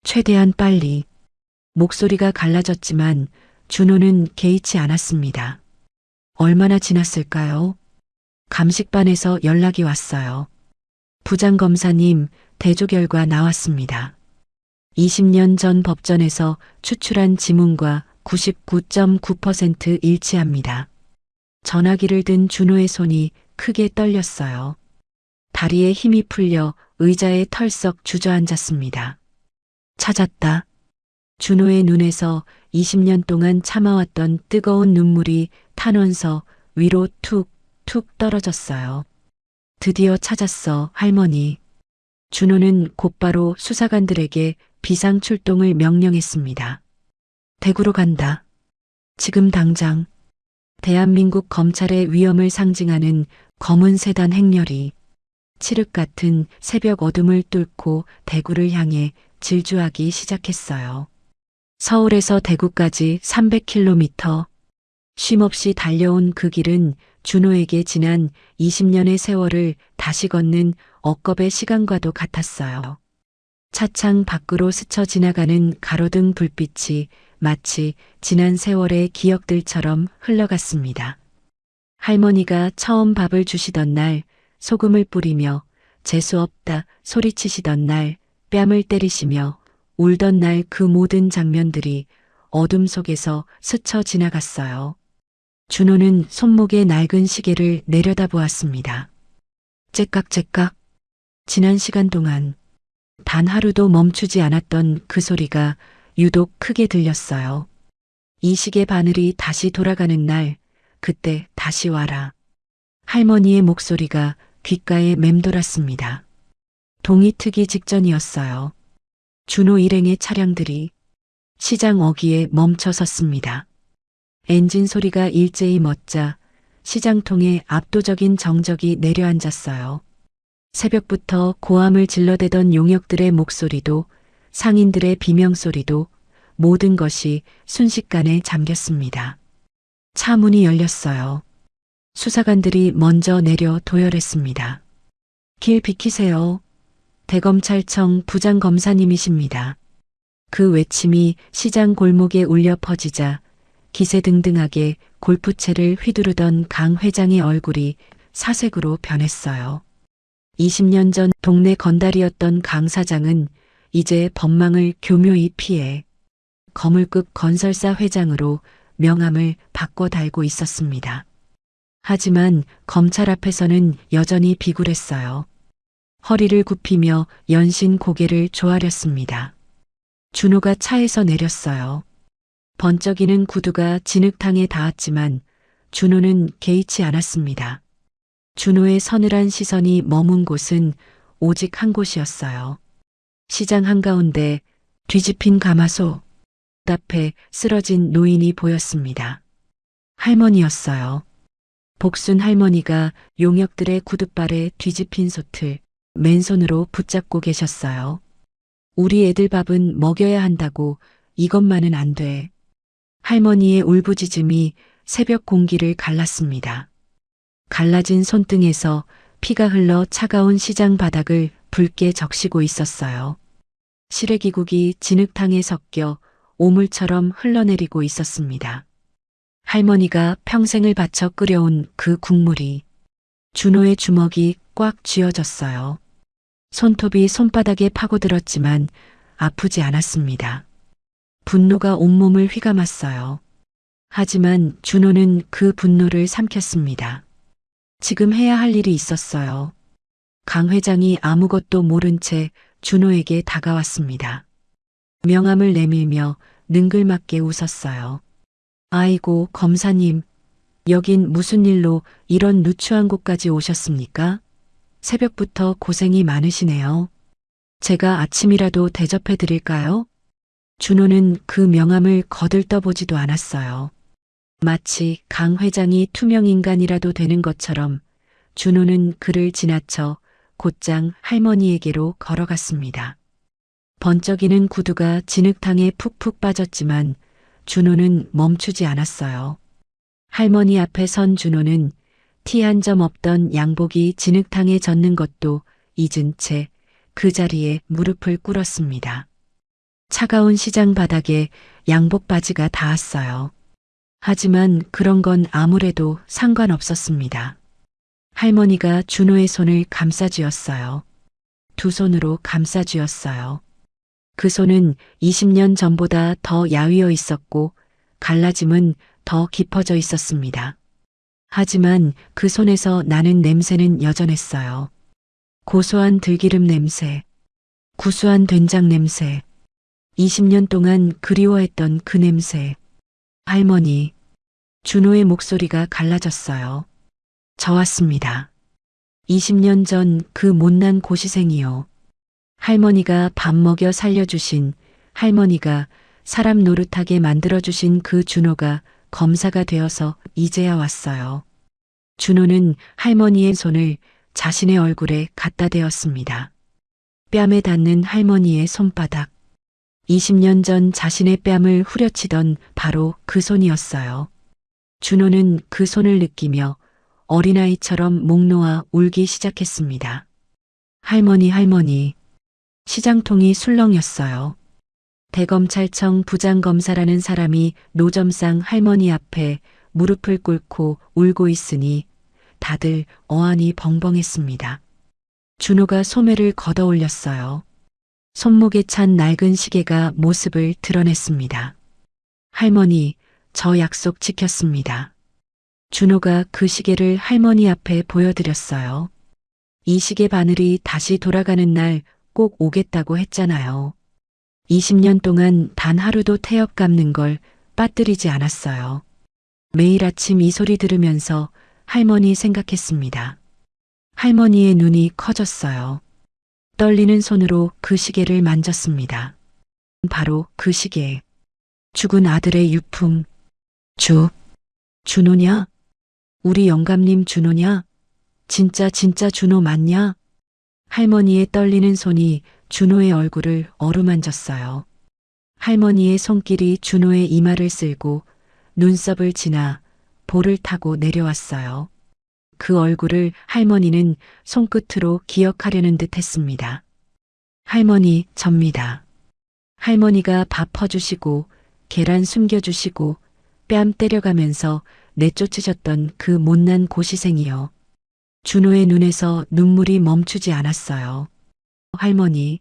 최대한 빨리. 목소리가 갈라졌지만 준호는 개의치 않았습니다. 얼마나 지났을까요? 감식반에서 연락이 왔어요. 부장검사님, 대조 결과 나왔습니다. 20년 전 법전에서 추출한 지문과 99.9% 일치합니다. 전화기를 든 준호의 손이 크게 떨렸어요. 다리에 힘이 풀려 의자에 털썩 주저앉았습니다. 찾았다. 준호의 눈에서 20년 동안 참아왔던 뜨거운 눈물이 탄원서 위로 툭툭 떨어졌어요. 드디어 찾았어, 할머니. 준호는 곧바로 수사관들에게 비상 출동을 명령했습니다. 대구로 간다. 지금 당장. 대한민국 검찰의 위엄을 상징하는 검은 세단 행렬이 칠흑 같은 새벽 어둠을 뚫고 대구를 향해 질주하기 시작했어요. 서울에서 대구까지 300km. 쉼없이 달려온 그 길은 준호에게 지난 20년의 세월을 다시 걷는 억겁의 시간과도 같았어요. 차창 밖으로 스쳐 지나가는 가로등 불빛이 마치 지난 세월의 기억들처럼 흘러갔습니다. 할머니가 처음 밥을 주시던 날, 소금을 뿌리며 재수없다 소리치시던 날, 뺨을 때리시며 울던 날 그 모든 장면들이 어둠 속에서 스쳐 지나갔어요. 준호는 손목에 낡은 시계를 내려다보았습니다. 째깍째깍. 지난 시간 동안 단 하루도 멈추지 않았던 그 소리가 유독 크게 들렸어요. 이 시계 바늘이 다시 돌아가는 날, 그때 다시 와라. 할머니의 목소리가 귓가에 맴돌았습니다. 동이 트기 직전이었어요. 준호 일행의 차량들이 시장 어귀에 멈춰 섰습니다. 엔진 소리가 일제히 멎자 시장통에 압도적인 정적이 내려앉았어요. 새벽부터 고함을 질러대던 용역들의 목소리도 상인들의 비명소리도 모든 것이 순식간에 잠겼습니다. 차 문이 열렸어요. 수사관들이 먼저 내려 도열했습니다. 길 비키세요. 대검찰청 부장검사님이십니다. 그 외침이 시장 골목에 울려 퍼지자 기세등등하게 골프채를 휘두르던 강 회장의 얼굴이 사색으로 변했어요. 20년 전 동네 건달이었던 강 사장은 이제 법망을 교묘히 피해 거물급 건설사 회장으로 명함을 바꿔 달고 있었습니다. 하지만 검찰 앞에서는 여전히 비굴했어요. 허리를 굽히며 연신 고개를 조아렸습니다. 준호가 차에서 내렸어요. 번쩍이는 구두가 진흙탕에 닿았지만 준호는 개의치 않았습니다. 준호의 서늘한 시선이 머문 곳은 오직 한 곳이었어요. 시장 한가운데 뒤집힌 가마솥 앞에 쓰러진 노인이 보였습니다. 할머니였어요. 복순 할머니가 용역들의 구둣발에 뒤집힌 솥을 맨손으로 붙잡고 계셨어요. 우리 애들 밥은 먹여야 한다고 이것만은 안 돼. 할머니의 울부짖음이 새벽 공기를 갈랐습니다. 갈라진 손등에서 피가 흘러 차가운 시장 바닥을 붉게 적시고 있었어요. 시래기국이 진흙탕에 섞여 오물처럼 흘러내리고 있었습니다. 할머니가 평생을 바쳐 끓여온 그 국물이 준호의 주먹이 꽉 쥐어졌어요. 손톱이 손바닥에 파고들었지만 아프지 않았습니다. 분노가 온몸을 휘감았어요. 하지만 준호는 그 분노를 삼켰습니다. 지금 해야 할 일이 있었어요. 강 회장이 아무것도 모른 채 준호에게 다가왔습니다. 명함을 내밀며 능글맞게 웃었어요. 아이고, 검사님, 여긴 무슨 일로 이런 누추한 곳까지 오셨습니까? 새벽부터 고생이 많으시네요. 제가 아침이라도 대접해 드릴까요? 준호는 그 명함을 거들떠보지도 않았어요. 마치 강 회장이 투명인간이라도 되는 것처럼 준호는 그를 지나쳐 곧장 할머니에게로 걸어갔습니다. 번쩍이는 구두가 진흙탕에 푹푹 빠졌지만 준호는 멈추지 않았어요. 할머니 앞에 선 준호는 티 한 점 없던 양복이 진흙탕에 젖는 것도 잊은 채 그 자리에 무릎을 꿇었습니다. 차가운 시장 바닥에 양복 바지가 닿았어요. 하지만 그런 건 아무래도 상관없었습니다. 할머니가 준호의 손을 감싸쥐었어요. 두 손으로 감싸쥐었어요. 그 손은 20년 전보다 더 야위어 있었고 갈라짐은 더 깊어져 있었습니다. 하지만 그 손에서 나는 냄새는 여전했어요. 고소한 들기름 냄새, 구수한 된장 냄새, 20년 동안 그리워했던 그 냄새. 할머니, 준호의 목소리가 갈라졌어요. 저 왔습니다. 20년 전 그 못난 고시생이요. 할머니가 밥 먹여 살려주신, 할머니가 사람 노릇하게 만들어주신 그 준호가 검사가 되어서 이제야 왔어요. 준호는 할머니의 손을 자신의 얼굴에 갖다 대었습니다. 뺨에 닿는 할머니의 손바닥. 20년 전 자신의 뺨을 후려치던 바로 그 손이었어요. 준호는 그 손을 느끼며 어린아이처럼 목 놓아 울기 시작했습니다. 할머니. 시장통이 술렁였어요. 대검찰청 부장검사라는 사람이 노점상 할머니 앞에 무릎을 꿇고 울고 있으니 다들 어안이 벙벙했습니다. 준호가 소매를 걷어 올렸어요. 손목에 찬 낡은 시계가 모습을 드러냈습니다. 할머니, 저 약속 지켰습니다. 준호가 그 시계를 할머니 앞에 보여드렸어요. 이 시계 바늘이 다시 돌아가는 날 꼭 오겠다고 했잖아요. 20년 동안 단 하루도 태엽 감는 걸 빠뜨리지 않았어요. 매일 아침 이 소리 들으면서 할머니 생각했습니다. 할머니의 눈이 커졌어요. 떨리는 손으로 그 시계를 만졌습니다. 바로 그 시계. 죽은 아들의 유품. 준호냐? 우리 영감님 준호냐? 진짜 준호 맞냐? 할머니의 떨리는 손이 준호의 얼굴을 어루만졌어요. 할머니의 손길이 준호의 이마를 쓸고 눈썹을 지나 볼을 타고 내려왔어요. 그 얼굴을 할머니는 손끝으로 기억하려는 듯 했습니다. 할머니, 접니다. 할머니가 밥 퍼주시고 계란 숨겨주시고 뺨 때려가면서 내쫓으셨던 그 못난 고시생이요. 준호의 눈에서 눈물이 멈추지 않았어요. 할머니,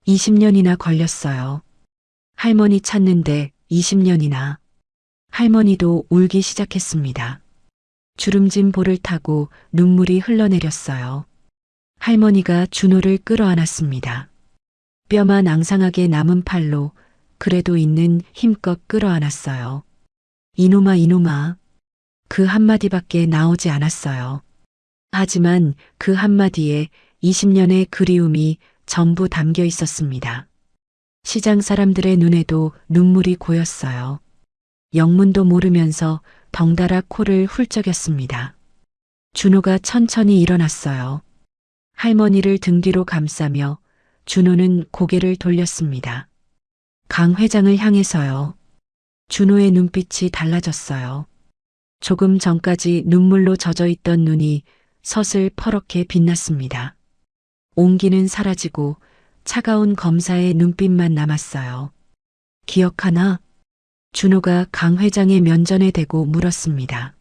20년이나 걸렸어요. 할머니 찾는데 20년이나. 할머니도 울기 시작했습니다. 주름진 볼을 타고 눈물이 흘러내렸어요. 할머니가 준호를 끌어안았습니다. 뼈만 앙상하게 남은 팔로 그래도 있는 힘껏 끌어안았어요. 이놈아. 그 한마디밖에 나오지 않았어요. 하지만 그 한마디에 20년의 그리움이 전부 담겨 있었습니다. 시장 사람들의 눈에도 눈물이 고였어요. 영문도 모르면서 덩달아 코를 훌쩍였습니다. 준호가 천천히 일어났어요. 할머니를 등 뒤로 감싸며 준호는 고개를 돌렸습니다. 강 회장을 향해서요. 준호의 눈빛이 달라졌어요. 조금 전까지 눈물로 젖어 있던 눈이 서슬 퍼렇게 빛났습니다. 온기는 사라지고 차가운 검사의 눈빛만 남았어요. 기억하나? 준호가 강 회장의 면전에 대고 물었습니다.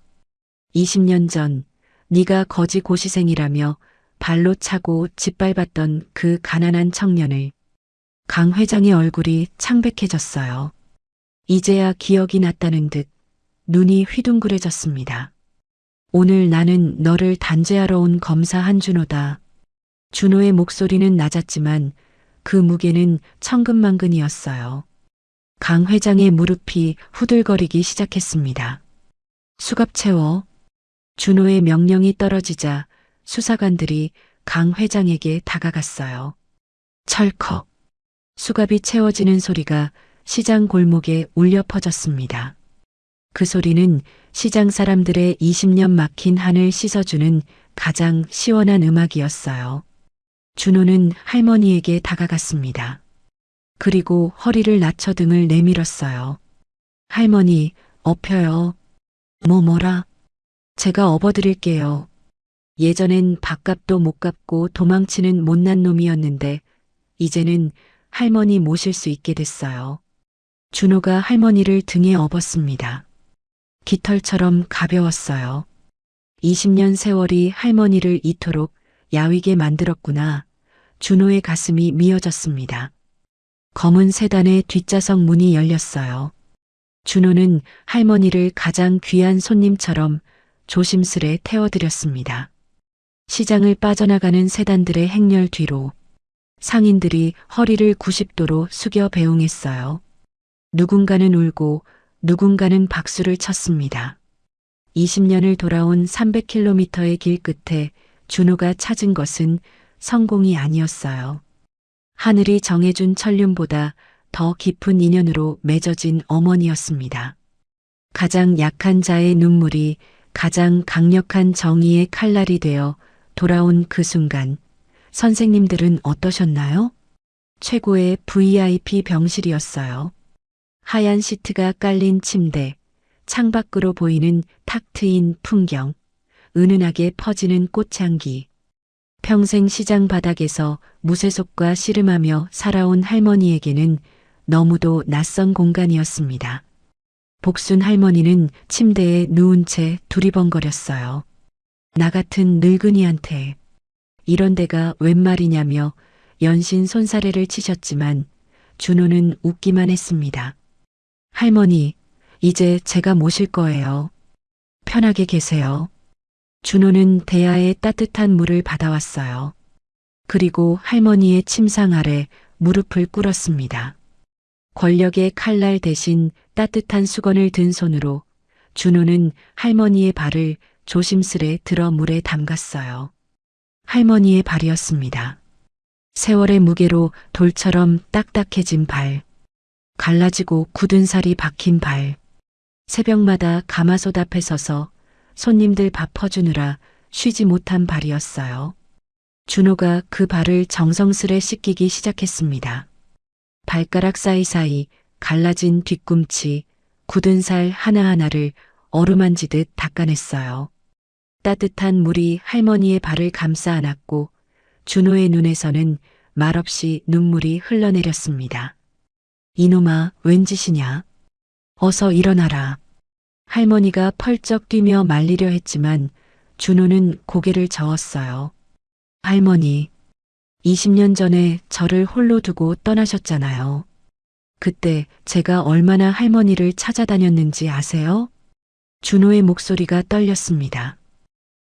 20년 전 네가 거지 고시생이라며 발로 차고 짓밟았던 그 가난한 청년을. 강 회장의 얼굴이 창백해졌어요. 이제야 기억이 났다는 듯 눈이 휘둥그레졌습니다. 오늘 나는 너를 단죄하러 온 검사 한준호다. 준호의 목소리는 낮았지만 그 무게는 천근만근이었어요. 강 회장의 무릎이 후들거리기 시작했습니다. 수갑 채워. 준호의 명령이 떨어지자 수사관들이 강 회장에게 다가갔어요. 철컥. 수갑이 채워지는 소리가 시장 골목에 울려 퍼졌습니다. 그 소리는 시장 사람들의 20년 막힌 한을 씻어주는 가장 시원한 음악이었어요. 준호는 할머니에게 다가갔습니다. 그리고 허리를 낮춰 등을 내밀었어요. 할머니, 업혀요. 뭐라? 제가 업어드릴게요. 예전엔 밥값도 못 갚고 도망치는 못난 놈이었는데 이제는 할머니 모실 수 있게 됐어요. 준호가 할머니를 등에 업었습니다. 깃털처럼 가벼웠어요. 20년 세월이 할머니를 이토록 야위게 만들었구나. 준호의 가슴이 미어졌습니다. 검은 세단의 뒷좌석 문이 열렸어요. 준호는 할머니를 가장 귀한 손님처럼 조심스레 태워드렸습니다. 시장을 빠져나가는 세단들의 행렬 뒤로 상인들이 허리를 90도로 숙여 배웅했어요. 누군가는 울고 누군가는 박수를 쳤습니다. 20년을 돌아온 300km의 길 끝에 준호가 찾은 것은 성공이 아니었어요. 하늘이 정해준 천륜보다 더 깊은 인연으로 맺어진 어머니였습니다. 가장 약한 자의 눈물이 가장 강력한 정의의 칼날이 되어 돌아온 그 순간, 선생님들은 어떠셨나요? 최고의 VIP 병실이었어요. 하얀 시트가 깔린 침대, 창밖으로 보이는 탁 트인 풍경, 은은하게 퍼지는 꽃향기. 평생 시장 바닥에서 무쇠속과 씨름하며 살아온 할머니에게는 너무도 낯선 공간이었습니다. 복순 할머니는 침대에 누운 채 두리번거렸어요. 나 같은 늙은이한테 이런 데가 웬 말이냐며 연신 손사래를 치셨지만 준호는 웃기만 했습니다. 할머니, 이제 제가 모실 거예요. 편하게 계세요. 준호는 대야에 따뜻한 물을 받아왔어요. 그리고 할머니의 침상 아래 무릎을 꿇었습니다. 권력의 칼날 대신 따뜻한 수건을 든 손으로 준호는 할머니의 발을 조심스레 들어 물에 담갔어요. 할머니의 발이었습니다. 세월의 무게로 돌처럼 딱딱해진 발, 갈라지고 굳은 살이 박힌 발, 새벽마다 가마솥 앞에 서서 손님들 밥 퍼주느라 쉬지 못한 발이었어요. 준호가 그 발을 정성스레 씻기기 시작했습니다. 발가락 사이사이 갈라진 뒤꿈치, 굳은 살 하나하나를 어루만지듯 닦아냈어요. 따뜻한 물이 할머니의 발을 감싸 안았고 준호의 눈에서는 말없이 눈물이 흘러내렸습니다. 이놈아, 웬 짓이냐? 어서 일어나라. 할머니가 펄쩍 뛰며 말리려 했지만 준호는 고개를 저었어요. 할머니, 20년 전에 저를 홀로 두고 떠나셨잖아요. 그때 제가 얼마나 할머니를 찾아다녔는지 아세요? 준호의 목소리가 떨렸습니다.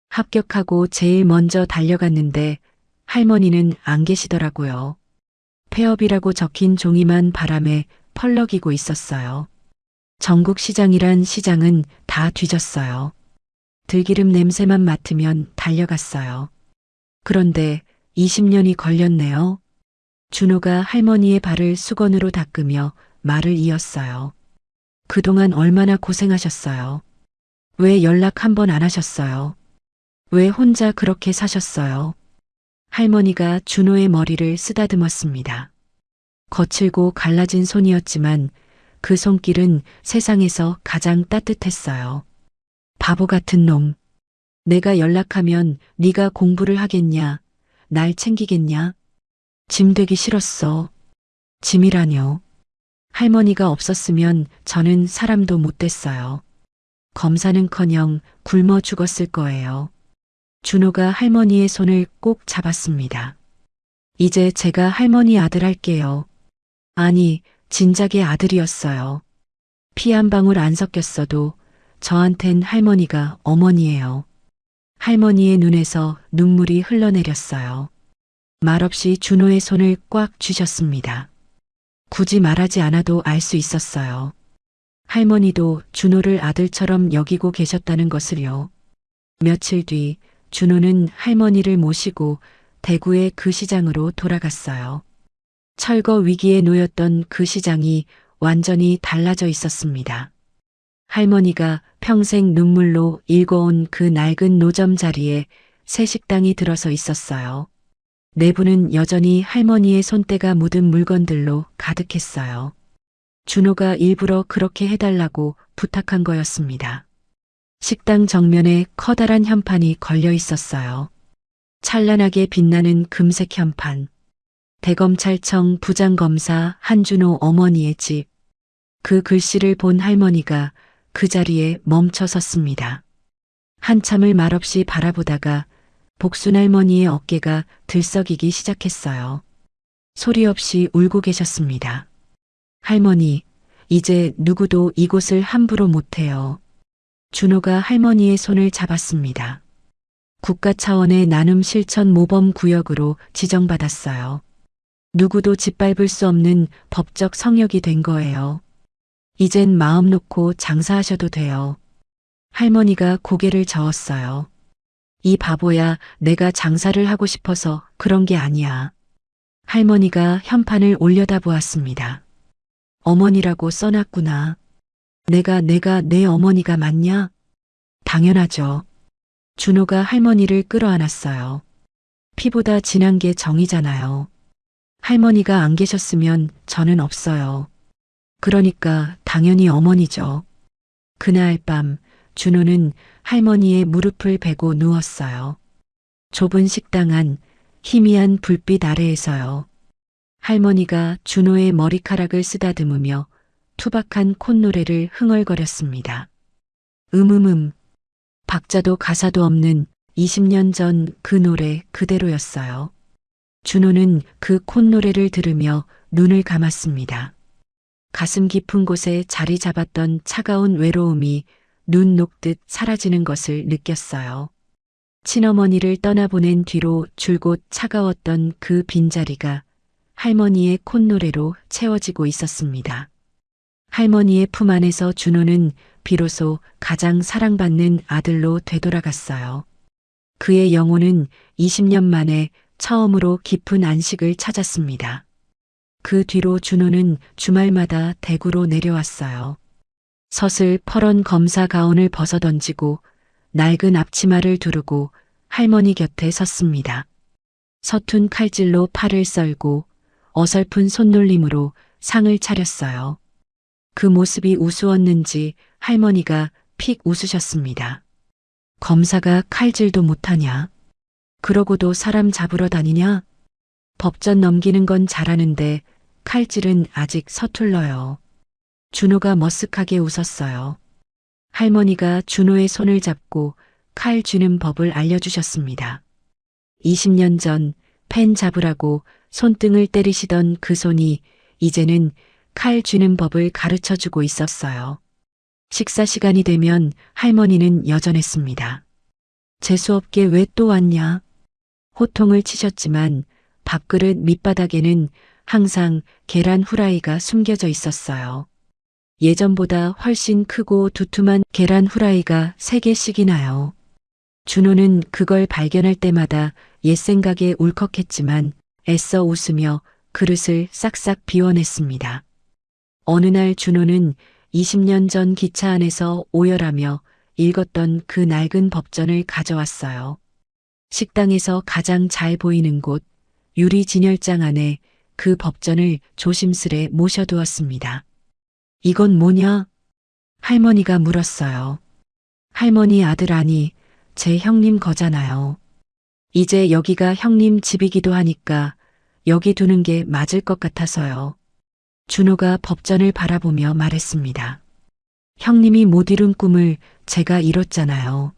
합격하고 제일 먼저 달려갔는데 할머니는 안 계시더라고요. 폐업이라고 적힌 종이만 바람에 펄럭이고 있었어요. 전국시장이란 시장은 다 뒤졌어요. 들기름 냄새만 맡으면 달려갔어요. 그런데 20년이 걸렸네요. 준호가 할머니의 발을 수건으로 닦으며 말을 이었어요. 그동안 얼마나 고생하셨어요. 왜 연락 한 번 안 하셨어요? 왜 혼자 그렇게 사셨어요? 할머니가 준호의 머리를 쓰다듬었습니다. 거칠고 갈라진 손이었지만 그 손길은 세상에서 가장 따뜻했어요. 바보 같은 놈. 내가 연락하면 네가 공부를 하겠냐? 날 챙기겠냐? 짐 되기 싫었어. 짐이라뇨. 할머니가 없었으면 저는 사람도 못 됐어요. 검사는커녕 굶어 죽었을 거예요. 준호가 할머니의 손을 꼭 잡았습니다. 이제 제가 할머니 아들 할게요. 아니, 진작의 아들이었어요. 피 한 방울 안 섞였어도 저한텐 할머니가 어머니예요. 할머니의 눈에서 눈물이 흘러내렸어요. 말없이 준호의 손을 꽉 쥐셨습니다. 굳이 말하지 않아도 알 수 있었어요. 할머니도 준호를 아들처럼 여기고 계셨다는 것을요. 며칠 뒤 준호는 할머니를 모시고 대구의 그 시장으로 돌아갔어요. 철거 위기에 놓였던 그 시장이 완전히 달라져 있었습니다. 할머니가 평생 눈물로 읽어온 그 낡은 노점 자리에 새 식당이 들어서 있었어요. 내부는 여전히 할머니의 손때가 묻은 물건들로 가득했어요. 준호가 일부러 그렇게 해달라고 부탁한 거였습니다. 식당 정면에 커다란 현판이 걸려 있었어요. 찬란하게 빛나는 금색 현판. 대검찰청 부장검사 한준호 어머니의 집. 그 글씨를 본 할머니가 그 자리에 멈춰 섰습니다. 한참을 말없이 바라보다가 복순 할머니의 어깨가 들썩이기 시작했어요. 소리 없이 울고 계셨습니다. 할머니, 이제 누구도 이곳을 함부로 못해요. 준호가 할머니의 손을 잡았습니다. 국가 차원의 나눔 실천 모범 구역으로 지정받았어요. 누구도 짓밟을 수 없는 법적 성역이 된 거예요. 이젠 마음 놓고 장사하셔도 돼요. 할머니가 고개를 저었어요. 이 바보야, 내가 장사를 하고 싶어서 그런 게 아니야. 할머니가 현판을 올려다보았습니다. 어머니라고 써놨구나. 내가 내 어머니가 맞냐? 당연하죠. 준호가 할머니를 끌어안았어요. 피보다 진한 게 정이잖아요. 할머니가 안 계셨으면 저는 없어요. 그러니까 당연히 어머니죠. 그날 밤 준호는 할머니의 무릎을 베고 누웠어요. 좁은 식당 안 희미한 불빛 아래에서요. 할머니가 준호의 머리카락을 쓰다듬으며 투박한 콧노래를 흥얼거렸습니다. 박자도 가사도 없는 20년 전 그 노래 그대로였어요. 준호는 그 콧노래를 들으며 눈을 감았습니다. 가슴 깊은 곳에 자리 잡았던 차가운 외로움이 눈 녹듯 사라지는 것을 느꼈어요. 친어머니를 떠나보낸 뒤로 줄곧 차가웠던 그 빈자리가 할머니의 콧노래로 채워지고 있었습니다. 할머니의 품 안에서 준호는 비로소 가장 사랑받는 아들로 되돌아갔어요. 그의 영혼은 20년 만에 처음으로 깊은 안식을 찾았습니다. 그 뒤로 준호는 주말마다 대구로 내려왔어요. 서슬 퍼런 검사 가운을 벗어던지고 낡은 앞치마를 두르고 할머니 곁에 섰습니다. 서툰 칼질로 팔을 썰고 어설픈 손놀림으로 상을 차렸어요. 그 모습이 우스웠는지 할머니가 픽 웃으셨습니다. 검사가 칼질도 못하냐? 그러고도 사람 잡으러 다니냐? 법전 넘기는 건 잘하는데 칼질은 아직 서툴러요. 준호가 머쓱하게 웃었어요. 할머니가 준호의 손을 잡고 칼 쥐는 법을 알려주셨습니다. 20년 전 펜 잡으라고 손등을 때리시던 그 손이 이제는 칼 쥐는 법을 가르쳐주고 있었어요. 식사 시간이 되면 할머니는 여전했습니다. 재수없게 왜 또 왔냐? 호통을 치셨지만 밥그릇 밑바닥에는 항상 계란 후라이가 숨겨져 있었어요. 예전보다 훨씬 크고 두툼한 계란 후라이가 3개씩이나요. 준호는 그걸 발견할 때마다 옛 생각에 울컥했지만 애써 웃으며 그릇을 싹싹 비워냈습니다. 어느 날 준호는 20년 전 기차 안에서 오열하며 읽었던 그 낡은 법전을 가져왔어요. 식당에서 가장 잘 보이는 곳 유리 진열장 안에 그 법전을 조심스레 모셔두었습니다. 이건 뭐냐? 할머니가 물었어요. 할머니 아들 아니, 제 형님 거잖아요. 이제 여기가 형님 집이기도 하니까 여기 두는 게 맞을 것 같아서요. 준호가 법전을 바라보며 말했습니다. 형님이 못 이룬 꿈을 제가 이뤘잖아요.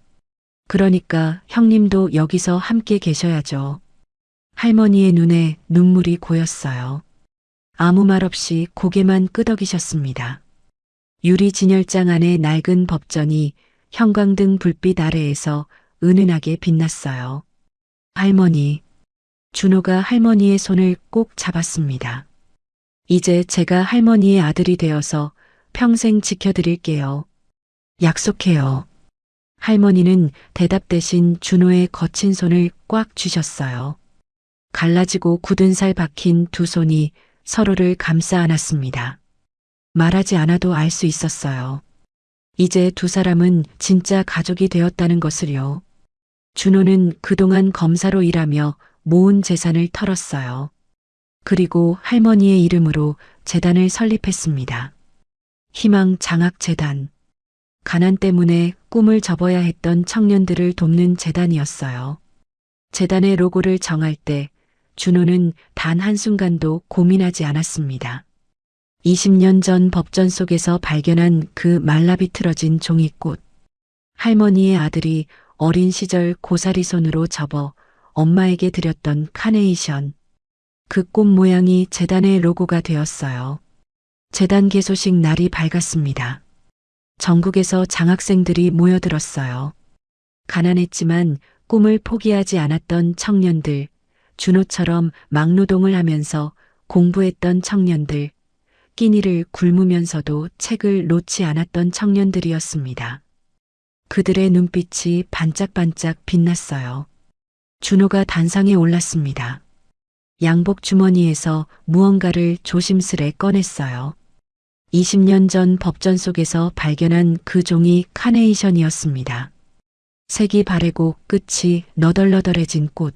그러니까 형님도 여기서 함께 계셔야죠. 할머니의 눈에 눈물이 고였어요. 아무 말 없이 고개만 끄덕이셨습니다. 유리 진열장 안의 낡은 법전이 형광등 불빛 아래에서 은은하게 빛났어요. 할머니. 준호가 할머니의 손을 꼭 잡았습니다. 이제 제가 할머니의 아들이 되어서 평생 지켜드릴게요. 약속해요. 할머니는 대답 대신 준호의 거친 손을 꽉 쥐셨어요. 갈라지고 굳은 살 박힌 두 손이 서로를 감싸 안았습니다. 말하지 않아도 알 수 있었어요. 이제 두 사람은 진짜 가족이 되었다는 것을요. 준호는 그동안 검사로 일하며 모은 재산을 털었어요. 그리고 할머니의 이름으로 재단을 설립했습니다. 희망 장학재단. 가난 때문에 꿈을 접어야 했던 청년들을 돕는 재단이었어요. 재단의 로고를 정할 때 준호는 단 한순간도 고민하지 않았습니다. 20년 전 법전 속에서 발견한 그 말라비틀어진 종이꽃. 할머니의 아들이 어린 시절 고사리 손으로 접어 엄마에게 드렸던 카네이션. 그 꽃 모양이 재단의 로고가 되었어요. 재단 개소식 날이 밝았습니다. 전국에서 장학생들이 모여들었어요. 가난했지만 꿈을 포기하지 않았던 청년들, 준호처럼 막노동을 하면서 공부했던 청년들, 끼니를 굶으면서도 책을 놓지 않았던 청년들이었습니다. 그들의 눈빛이 반짝반짝 빛났어요. 준호가 단상에 올랐습니다. 양복 주머니에서 무언가를 조심스레 꺼냈어요. 20년 전 법전 속에서 발견한 그 종이 카네이션이었습니다. 색이 바래고 끝이 너덜너덜해진 꽃.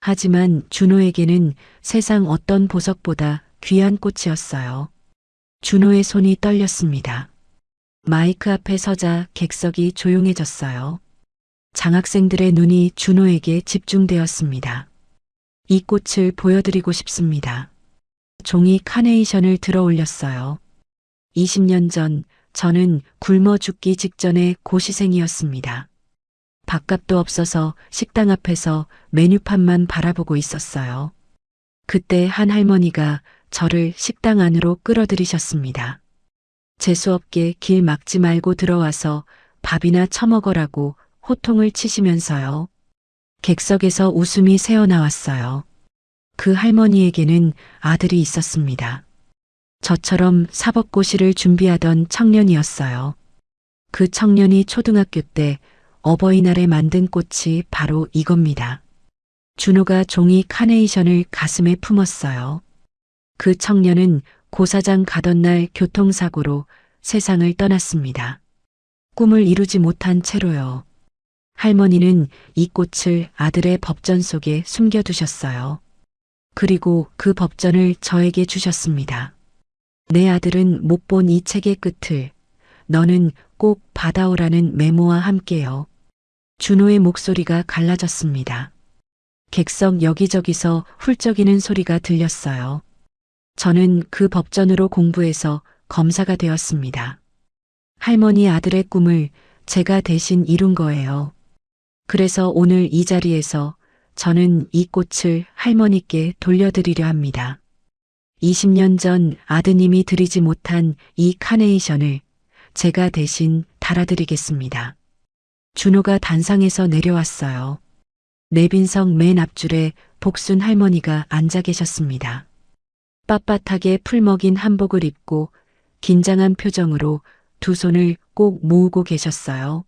하지만 준호에게는 세상 어떤 보석보다 귀한 꽃이었어요. 준호의 손이 떨렸습니다. 마이크 앞에 서자 객석이 조용해졌어요. 장학생들의 눈이 준호에게 집중되었습니다. 이 꽃을 보여드리고 싶습니다. 종이 카네이션을 들어 올렸어요. 20년 전 저는 굶어 죽기 직전의 고시생이었습니다. 밥값도 없어서 식당 앞에서 메뉴판만 바라보고 있었어요. 그때 한 할머니가 저를 식당 안으로 끌어들이셨습니다. 재수없게 길 막지 말고 들어와서 밥이나 처먹으라고 호통을 치시면서요. 객석에서 웃음이 새어나왔어요. 그 할머니에게는 아들이 있었습니다. 저처럼 사법고시를 준비하던 청년이었어요. 그 청년이 초등학교 때 어버이날에 만든 꽃이 바로 이겁니다. 준호가 종이 카네이션을 가슴에 품었어요. 그 청년은 고사장 가던 날 교통사고로 세상을 떠났습니다. 꿈을 이루지 못한 채로요. 할머니는 이 꽃을 아들의 법전 속에 숨겨두셨어요. 그리고 그 법전을 저에게 주셨습니다. 내 아들은 못 본 이 책의 끝을 너는 꼭 받아오라는 메모와 함께요. 준호의 목소리가 갈라졌습니다. 객석 여기저기서 훌쩍이는 소리가 들렸어요. 저는 그 법전으로 공부해서 검사가 되었습니다. 할머니 아들의 꿈을 제가 대신 이룬 거예요. 그래서 오늘 이 자리에서 저는 이 꽃을 할머니께 돌려드리려 합니다. 20년 전 아드님이 드리지 못한 이 카네이션을 제가 대신 달아드리겠습니다. 준호가 단상에서 내려왔어요. 내빈석 맨 앞줄에 복순 할머니가 앉아 계셨습니다. 빳빳하게 풀먹인 한복을 입고 긴장한 표정으로 두 손을 꼭 모으고 계셨어요.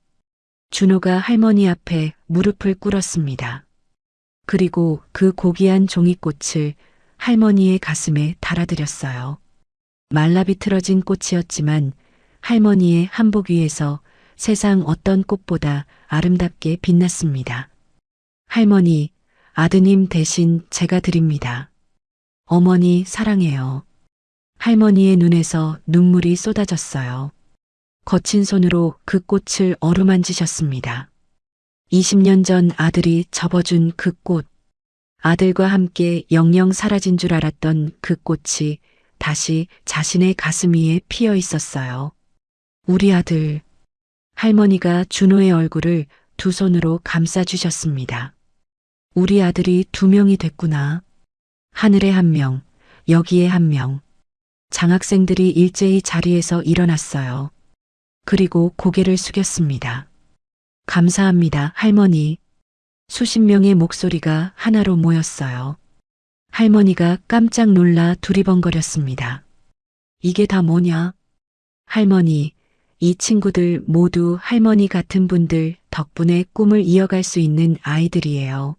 준호가 할머니 앞에 무릎을 꿇었습니다. 그리고 그 고귀한 종이꽃을 할머니의 가슴에 달아드렸어요. 말라비틀어진 꽃이었지만 할머니의 한복 위에서 세상 어떤 꽃보다 아름답게 빛났습니다. 할머니, 아드님 대신 제가 드립니다. 어머니 사랑해요. 할머니의 눈에서 눈물이 쏟아졌어요. 거친 손으로 그 꽃을 어루만지셨습니다. 20년 전 아들이 접어준 그 꽃, 아들과 함께 영영 사라진 줄 알았던 그 꽃이 다시 자신의 가슴 위에 피어 있었어요. 우리 아들. 할머니가 준호의 얼굴을 두 손으로 감싸주셨습니다. 우리 아들이 두 명이 됐구나. 하늘에 한 명, 여기에 한 명. 장학생들이 일제히 자리에서 일어났어요. 그리고 고개를 숙였습니다. 감사합니다, 할머니. 수십 명의 목소리가 하나로 모였어요. 할머니가 깜짝 놀라 두리번거렸습니다. 이게 다 뭐냐? 할머니, 이 친구들 모두 할머니 같은 분들 덕분에 꿈을 이어갈 수 있는 아이들이에요.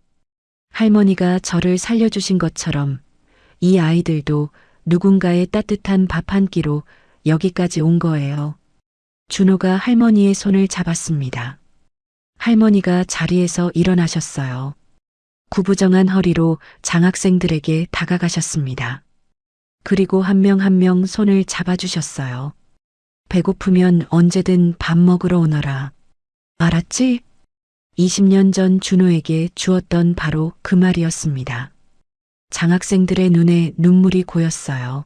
할머니가 저를 살려주신 것처럼 이 아이들도 누군가의 따뜻한 밥 한 끼로 여기까지 온 거예요. 준호가 할머니의 손을 잡았습니다. 할머니가 자리에서 일어나셨어요. 구부정한 허리로 장학생들에게 다가가셨습니다. 그리고 한 명 한 명 손을 잡아주셨어요. 배고프면 언제든 밥 먹으러 오너라. 알았지? 20년 전 준호에게 주었던 바로 그 말이었습니다. 장학생들의 눈에 눈물이 고였어요.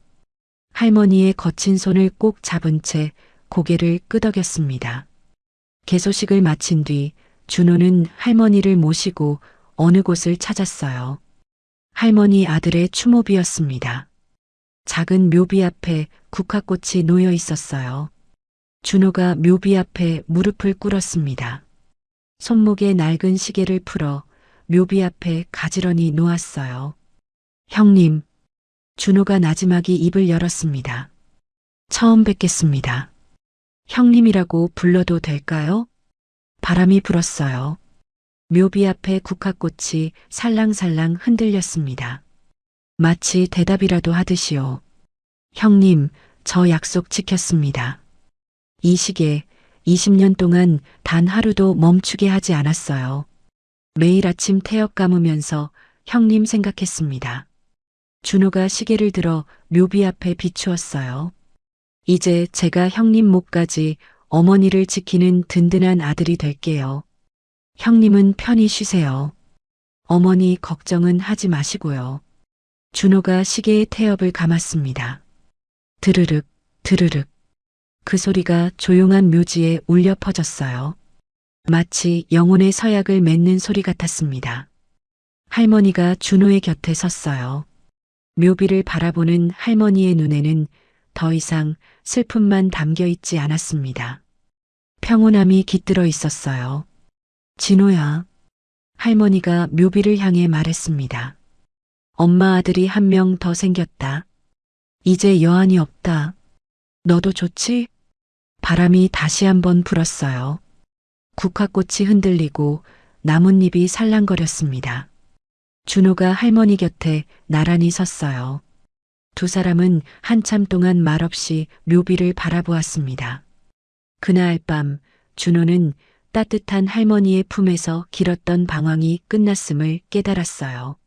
할머니의 거친 손을 꼭 잡은 채 고개를 끄덕였습니다. 개소식을 마친 뒤 준호는 할머니를 모시고 어느 곳을 찾았어요. 할머니 아들의 추모비였습니다. 작은 묘비 앞에 국화꽃이 놓여 있었어요. 준호가 묘비 앞에 무릎을 꿇었습니다. 손목에 낡은 시계를 풀어 묘비 앞에 가지런히 놓았어요. 형님, 준호가 나지막이 입을 열었습니다. 처음 뵙겠습니다. 형님이라고 불러도 될까요? 바람이 불었어요. 묘비 앞에 국화꽃이 살랑살랑 흔들렸습니다. 마치 대답이라도 하듯이요. 형님, 저 약속 지켰습니다. 이 시계 20년 동안 단 하루도 멈추게 하지 않았어요. 매일 아침 태엽 감으면서 형님 생각했습니다. 준호가 시계를 들어 묘비 앞에 비추었어요. 이제 제가 형님 목까지 어머니를 지키는 든든한 아들이 될게요. 형님은 편히 쉬세요. 어머니 걱정은 하지 마시고요. 준호가 시계의 태엽을 감았습니다. 드르륵, 드르륵. 그 소리가 조용한 묘지에 울려 퍼졌어요. 마치 영혼의 서약을 맺는 소리 같았습니다. 할머니가 준호의 곁에 섰어요. 묘비를 바라보는 할머니의 눈에는 더 이상 슬픔만 담겨 있지 않았습니다. 평온함이 깃들어 있었어요. 진호야. 할머니가 묘비를 향해 말했습니다. 엄마 아들이 한 명 더 생겼다. 이제 여한이 없다. 너도 좋지? 바람이 다시 한번 불었어요. 국화꽃이 흔들리고 나뭇잎이 살랑거렸습니다. 준호가 할머니 곁에 나란히 섰어요. 두 사람은 한참 동안 말없이 묘비를 바라보았습니다. 그날 밤 준호는 따뜻한 할머니의 품에서 길었던 방황이 끝났음을 깨달았어요.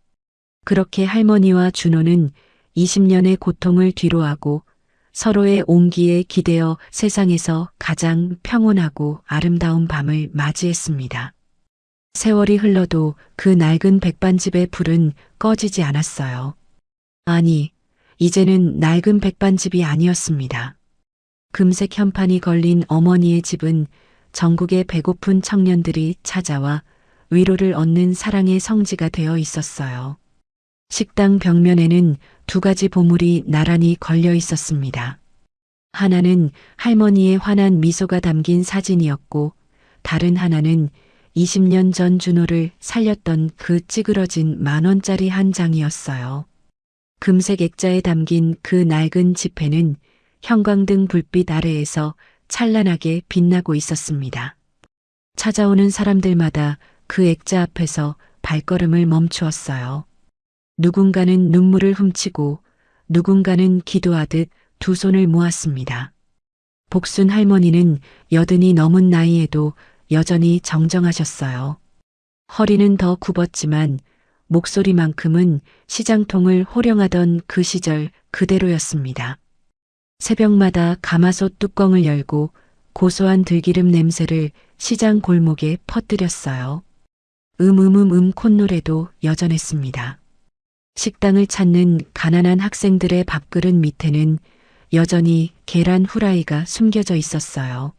그렇게 할머니와 준호는 20년의 고통을 뒤로하고 서로의 온기에 기대어 세상에서 가장 평온하고 아름다운 밤을 맞이했습니다. 세월이 흘러도 그 낡은 백반집의 불은 꺼지지 않았어요. 아니, 이제는 낡은 백반집이 아니었습니다. 금색 현판이 걸린 어머니의 집은 전국의 배고픈 청년들이 찾아와 위로를 얻는 사랑의 성지가 되어 있었어요. 식당 벽면에는 두 가지 보물이 나란히 걸려 있었습니다. 하나는 할머니의 환한 미소가 담긴 사진이었고, 다른 하나는 20년 전 준호를 살렸던 그 찌그러진 10,000원짜리 한 장이었어요. 금색 액자에 담긴 그 낡은 지폐는 형광등 불빛 아래에서 찬란하게 빛나고 있었습니다. 찾아오는 사람들마다 그 액자 앞에서 발걸음을 멈추었어요. 누군가는 눈물을 훔치고 누군가는 기도하듯 두 손을 모았습니다. 복순 할머니는 80이 넘은 나이에도 여전히 정정하셨어요. 허리는 더 굽었지만 목소리만큼은 시장통을 호령하던 그 시절 그대로였습니다. 새벽마다 가마솥 뚜껑을 열고 고소한 들기름 냄새를 시장 골목에 퍼뜨렸어요. 콧노래도 여전했습니다. 식당을 찾는 가난한 학생들의 밥그릇 밑에는 여전히 계란 후라이가 숨겨져 있었어요.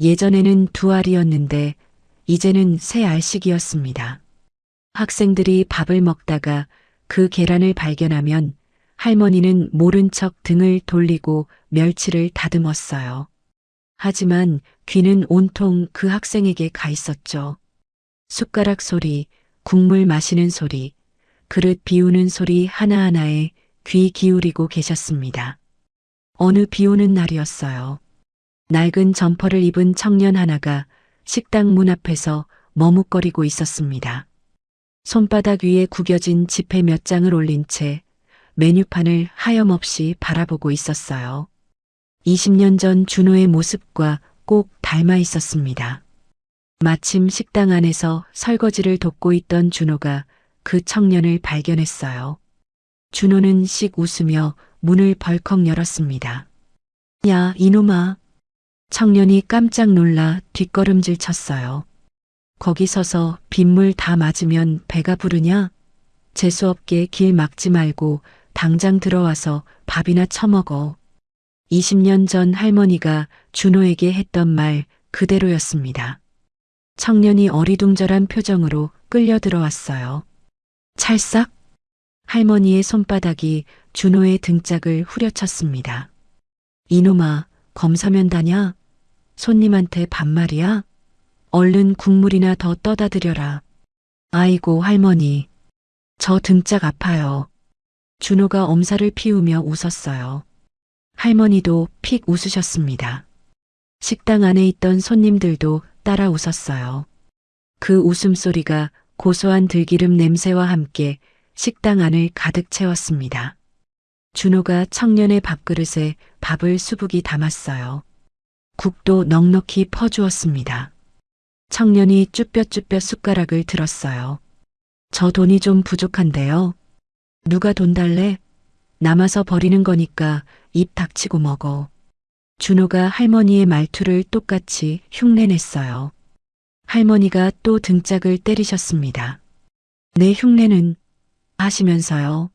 예전에는 2알이었는데 이제는 3알씩이었습니다. 학생들이 밥을 먹다가 그 계란을 발견하면 할머니는 모른 척 등을 돌리고 멸치를 다듬었어요. 하지만 귀는 온통 그 학생에게 가 있었죠. 숟가락 소리, 국물 마시는 소리, 그릇 비우는 소리 하나하나에 귀 기울이고 계셨습니다. 어느 비 오는 날이었어요. 낡은 점퍼를 입은 청년 하나가 식당 문 앞에서 머뭇거리고 있었습니다. 손바닥 위에 구겨진 지폐 몇 장을 올린 채 메뉴판을 하염없이 바라보고 있었어요. 20년 전 준호의 모습과 꼭 닮아 있었습니다. 마침 식당 안에서 설거지를 돕고 있던 준호가 그 청년을 발견했어요. 준호는 씩 웃으며 문을 벌컥 열었습니다. 야, 이놈아. 청년이 깜짝 놀라 뒷걸음질 쳤어요. 거기 서서 빗물 다 맞으면 배가 부르냐? 재수없게 길 막지 말고 당장 들어와서 밥이나 처먹어. 20년 전 할머니가 준호에게 했던 말 그대로였습니다. 청년이 어리둥절한 표정으로 끌려 들어왔어요. 찰싹? 할머니의 손바닥이 준호의 등짝을 후려쳤습니다. 이놈아, 검사면다냐? 손님한테 반말이야? 얼른 국물이나 더 떠다 드려라. 아이고 할머니, 저 등짝 아파요. 준호가 엄살을 피우며 웃었어요. 할머니도 픽 웃으셨습니다. 식당 안에 있던 손님들도 따라 웃었어요. 그 웃음소리가 고소한 들기름 냄새와 함께 식당 안을 가득 채웠습니다. 준호가 청년의 밥그릇에 밥을 수북이 담았어요. 국도 넉넉히 퍼주었습니다. 청년이 쭈뼛쭈뼛 숟가락을 들었어요. 저 돈이 좀 부족한데요. 누가 돈 달래? 남아서 버리는 거니까 입 닥치고 먹어. 준호가 할머니의 말투를 똑같이 흉내냈어요. 할머니가 또 등짝을 때리셨습니다. 내 흉내는 하시면서요.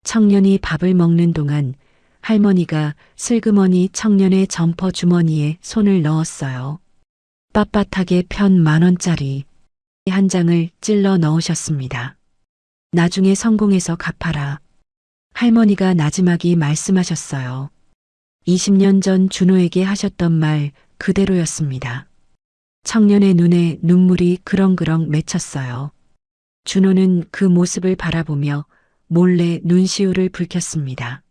청년이 밥을 먹는 동안 할머니가 슬그머니 청년의 점퍼 주머니에 손을 넣었어요. 빳빳하게 편 10,000원짜리 한 장을 찔러 넣으셨습니다. 나중에 성공해서 갚아라. 할머니가 나지막이 말씀하셨어요. 20년 전 준호에게 하셨던 말 그대로였습니다. 청년의 눈에 눈물이 그렁그렁 맺혔어요. 준호는 그 모습을 바라보며 몰래 눈시울을 붉혔습니다.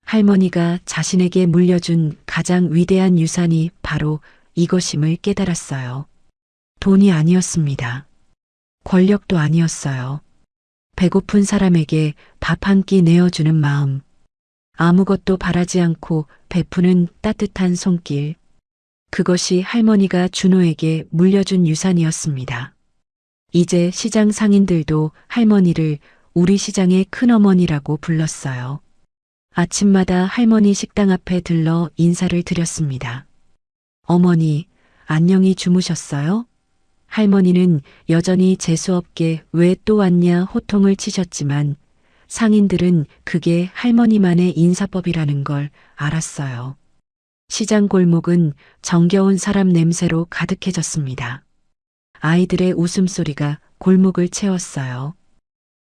할머니가 자신에게 물려준 가장 위대한 유산이 바로 이것임을 깨달았어요. 돈이 아니었습니다. 권력도 아니었어요. 배고픈 사람에게 밥 한 끼 내어주는 마음. 아무것도 바라지 않고 베푸는 따뜻한 손길. 그것이 할머니가 준호에게 물려준 유산이었습니다. 이제 시장 상인들도 할머니를 우리 시장의 큰어머니라고 불렀어요. 아침마다 할머니 식당 앞에 들러 인사를 드렸습니다. 어머니, 안녕히 주무셨어요? 할머니는 여전히 재수없게 왜 또 왔냐 호통을 치셨지만 상인들은 그게 할머니만의 인사법이라는 걸 알았어요. 시장 골목은 정겨운 사람 냄새로 가득해졌습니다. 아이들의 웃음소리가 골목을 채웠어요.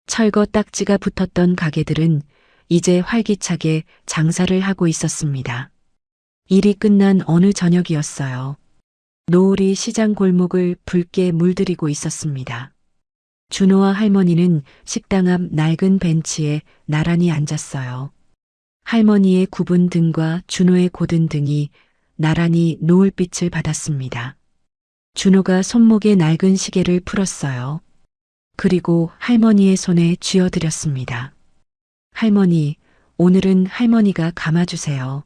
철거 딱지가 붙었던 가게들은 이제 활기차게 장사를 하고 있었습니다. 일이 끝난 어느 저녁이었어요. 노을이 시장 골목을 붉게 물들이고 있었습니다. 준호와 할머니는 식당 앞 낡은 벤치에 나란히 앉았어요. 할머니의 굽은 등과 준호의 고든 등이 나란히 노을빛을 받았습니다. 준호가 손목에 낡은 시계를 풀었어요. 그리고 할머니의 손에 쥐어드렸습니다. 할머니, 오늘은 할머니가 감아주세요.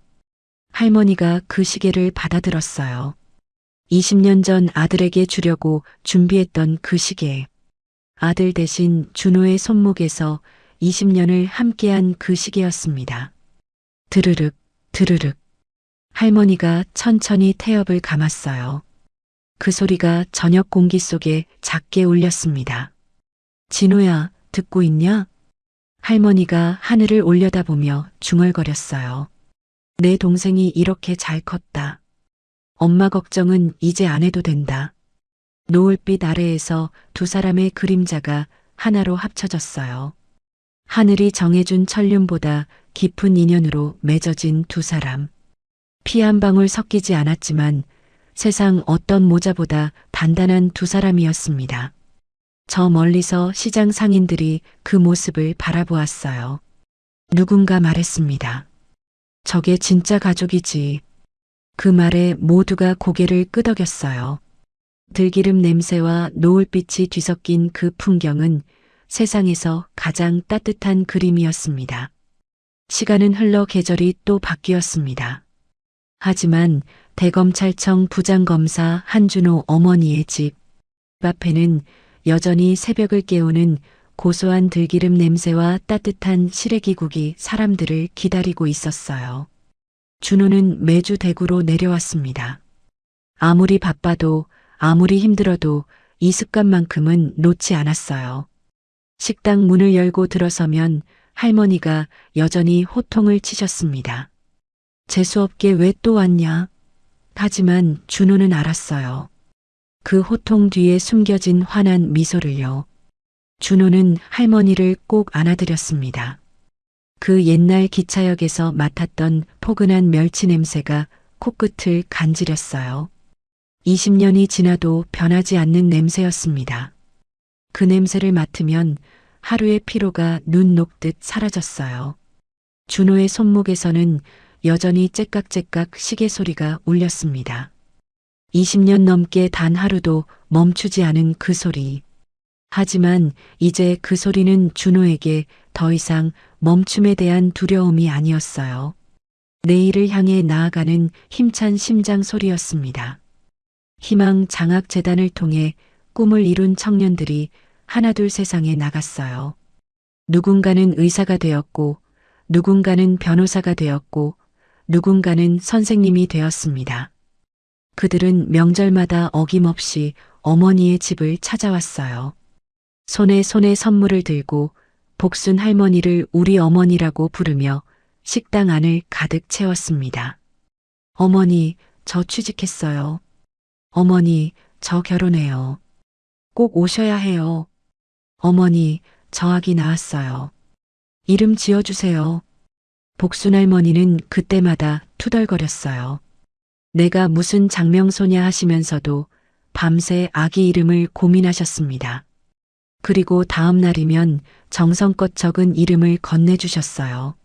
할머니가 그 시계를 받아들었어요. 20년 전 아들에게 주려고 준비했던 그 시계. 아들 대신 준호의 손목에서 20년을 함께한 그 시계였습니다. 드르륵, 드르륵. 할머니가 천천히 태엽을 감았어요. 그 소리가 저녁 공기 속에 작게 울렸습니다. 진호야, 듣고 있냐? 할머니가 하늘을 올려다보며 중얼거렸어요. 내 동생이 이렇게 잘 컸다. 엄마 걱정은 이제 안 해도 된다. 노을빛 아래에서 두 사람의 그림자가 하나로 합쳐졌어요. 하늘이 정해준 천륜보다 깊은 인연으로 맺어진 두 사람. 피 한 방울 섞이지 않았지만 세상 어떤 모자보다 단단한 두 사람이었습니다. 저 멀리서 시장 상인들이 그 모습을 바라보았어요. 누군가 말했습니다. 저게 진짜 가족이지. 그 말에 모두가 고개를 끄덕였어요. 들기름 냄새와 노을빛이 뒤섞인 그 풍경은 세상에서 가장 따뜻한 그림이었습니다. 시간은 흘러 계절이 또 바뀌었습니다. 하지만 대검찰청 부장검사 한준호 어머니의 집 앞에는 여전히 새벽을 깨우는 고소한 들기름 냄새와 따뜻한 시래기국이 사람들을 기다리고 있었어요. 준호는 매주 대구로 내려왔습니다. 아무리 바빠도 아무리 힘들어도 이 습관만큼은 놓지 않았어요. 식당 문을 열고 들어서면 할머니가 여전히 호통을 치셨습니다. 재수없게 왜 또 왔냐? 하지만 준호는 알았어요. 그 호통 뒤에 숨겨진 환한 미소를요. 준호는 할머니를 꼭 안아드렸습니다. 그 옛날 기차역에서 맡았던 포근한 멸치 냄새가 코끝을 간지렸어요. 20년이 지나도 변하지 않는 냄새였습니다. 그 냄새를 맡으면 하루의 피로가 눈 녹듯 사라졌어요. 준호의 손목에서는 여전히 째깍째깍 시계 소리가 울렸습니다. 20년 넘게 단 하루도 멈추지 않은 그 소리. 하지만 이제 그 소리는 준호에게 더 이상 멈춤에 대한 두려움이 아니었어요. 내일을 향해 나아가는 힘찬 심장 소리였습니다. 희망 장학 재단을 통해 꿈을 이룬 청년들이 하나둘 세상에 나갔어요. 누군가는 의사가 되었고, 누군가는 변호사가 되었고, 누군가는 선생님이 되었습니다. 그들은 명절마다 어김없이 어머니의 집을 찾아왔어요. 손에 선물을 들고 복순 할머니를 우리 어머니라고 부르며 식당 안을 가득 채웠습니다. 어머니, 저 취직했어요. 어머니, 저 결혼해요. 꼭 오셔야 해요. 어머니, 저 아기 낳았어요. 이름 지어주세요. 복순 할머니는 그때마다 투덜거렸어요. 내가 무슨 장명소냐 하시면서도 밤새 아기 이름을 고민하셨습니다. 그리고 다음 날이면 정성껏 적은 이름을 건네주셨어요.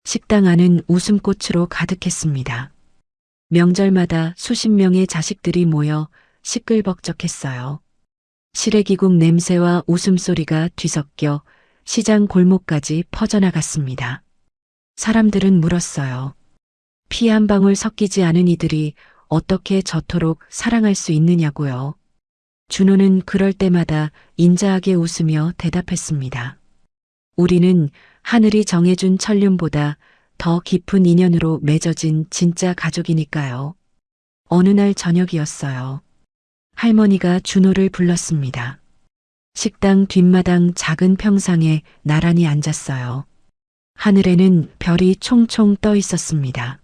식당 안은 웃음꽃으로 가득했습니다. 명절마다 수십 명의 자식들이 모여 시끌벅적했어요. 시래기국 냄새와 웃음소리가 뒤섞여 시장 골목까지 퍼져나갔습니다. 사람들은 물었어요. 피 한 방울 섞이지 않은 이들이 어떻게 저토록 사랑할 수 있느냐고요. 준호는 그럴 때마다 인자하게 웃으며 대답했습니다. 우리는 하늘이 정해준 천륜보다 더 깊은 인연으로 맺어진 진짜 가족이니까요. 어느 날 저녁이었어요. 할머니가 준호를 불렀습니다. 식당 뒷마당 작은 평상에 나란히 앉았어요. 하늘에는 별이 총총 떠 있었습니다.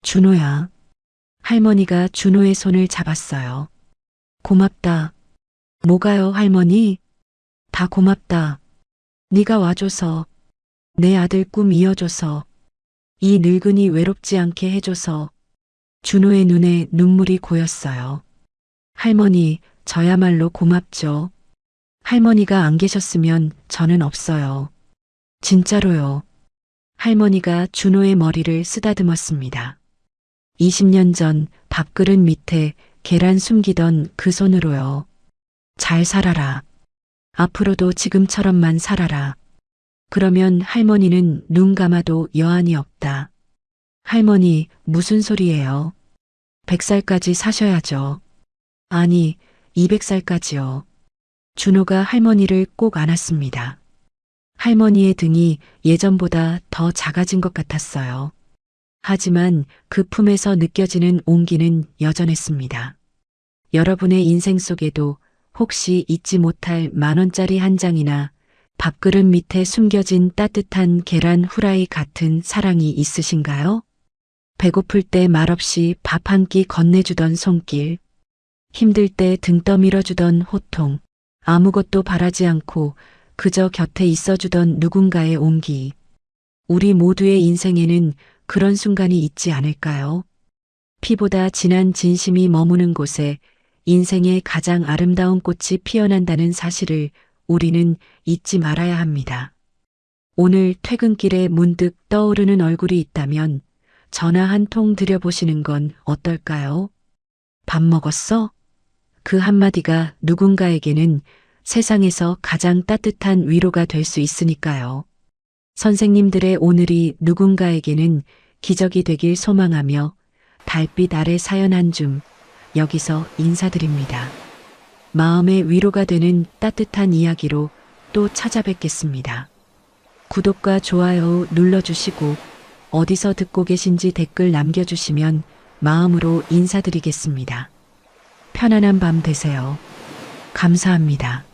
준호야. 할머니가 준호의 손을 잡았어요. 고맙다. 뭐가요, 할머니? 다 고맙다. 네가 와줘서, 내 아들 꿈 이어줘서, 이 늙은이 외롭지 않게 해줘서. 준호의 눈에 눈물이 고였어요. 할머니, 저야말로 고맙죠. 할머니가 안 계셨으면 저는 없어요. 진짜로요. 할머니가 준호의 머리를 쓰다듬었습니다. 20년 전 밥그릇 밑에 계란 숨기던 그 손으로요. 잘 살아라. 앞으로도 지금처럼만 살아라. 그러면 할머니는 눈 감아도 여한이 없다. 할머니, 무슨 소리예요? 100살까지 사셔야죠. 아니, 200살까지요. 준호가 할머니를 꼭 안았습니다. 할머니의 등이 예전보다 더 작아진 것 같았어요. 하지만 그 품에서 느껴지는 온기는 여전했습니다. 여러분의 인생 속에도 혹시 잊지 못할 10,000원짜리 한 장이나 밥그릇 밑에 숨겨진 따뜻한 계란 후라이 같은 사랑이 있으신가요? 배고플 때 말없이 밥 한 끼 건네주던 손길, 힘들 때 등 떠밀어주던 호통, 아무것도 바라지 않고 그저 곁에 있어주던 누군가의 온기. 우리 모두의 인생에는 그런 순간이 있지 않을까요? 피보다 진한 진심이 머무는 곳에 인생의 가장 아름다운 꽃이 피어난다는 사실을 우리는 잊지 말아야 합니다. 오늘 퇴근길에 문득 떠오르는 얼굴이 있다면 전화 한 통 드려보시는 건 어떨까요? 밥 먹었어? 그 한마디가 누군가에게는 세상에서 가장 따뜻한 위로가 될 수 있으니까요. 선생님들의 오늘이 누군가에게는 기적이 되길 소망하며 달빛 아래 사연 한 줌 여기서 인사드립니다. 마음의 위로가 되는 따뜻한 이야기로 또 찾아뵙겠습니다. 구독과 좋아요 눌러주시고 어디서 듣고 계신지 댓글 남겨주시면 마음으로 인사드리겠습니다. 편안한 밤 되세요. 감사합니다.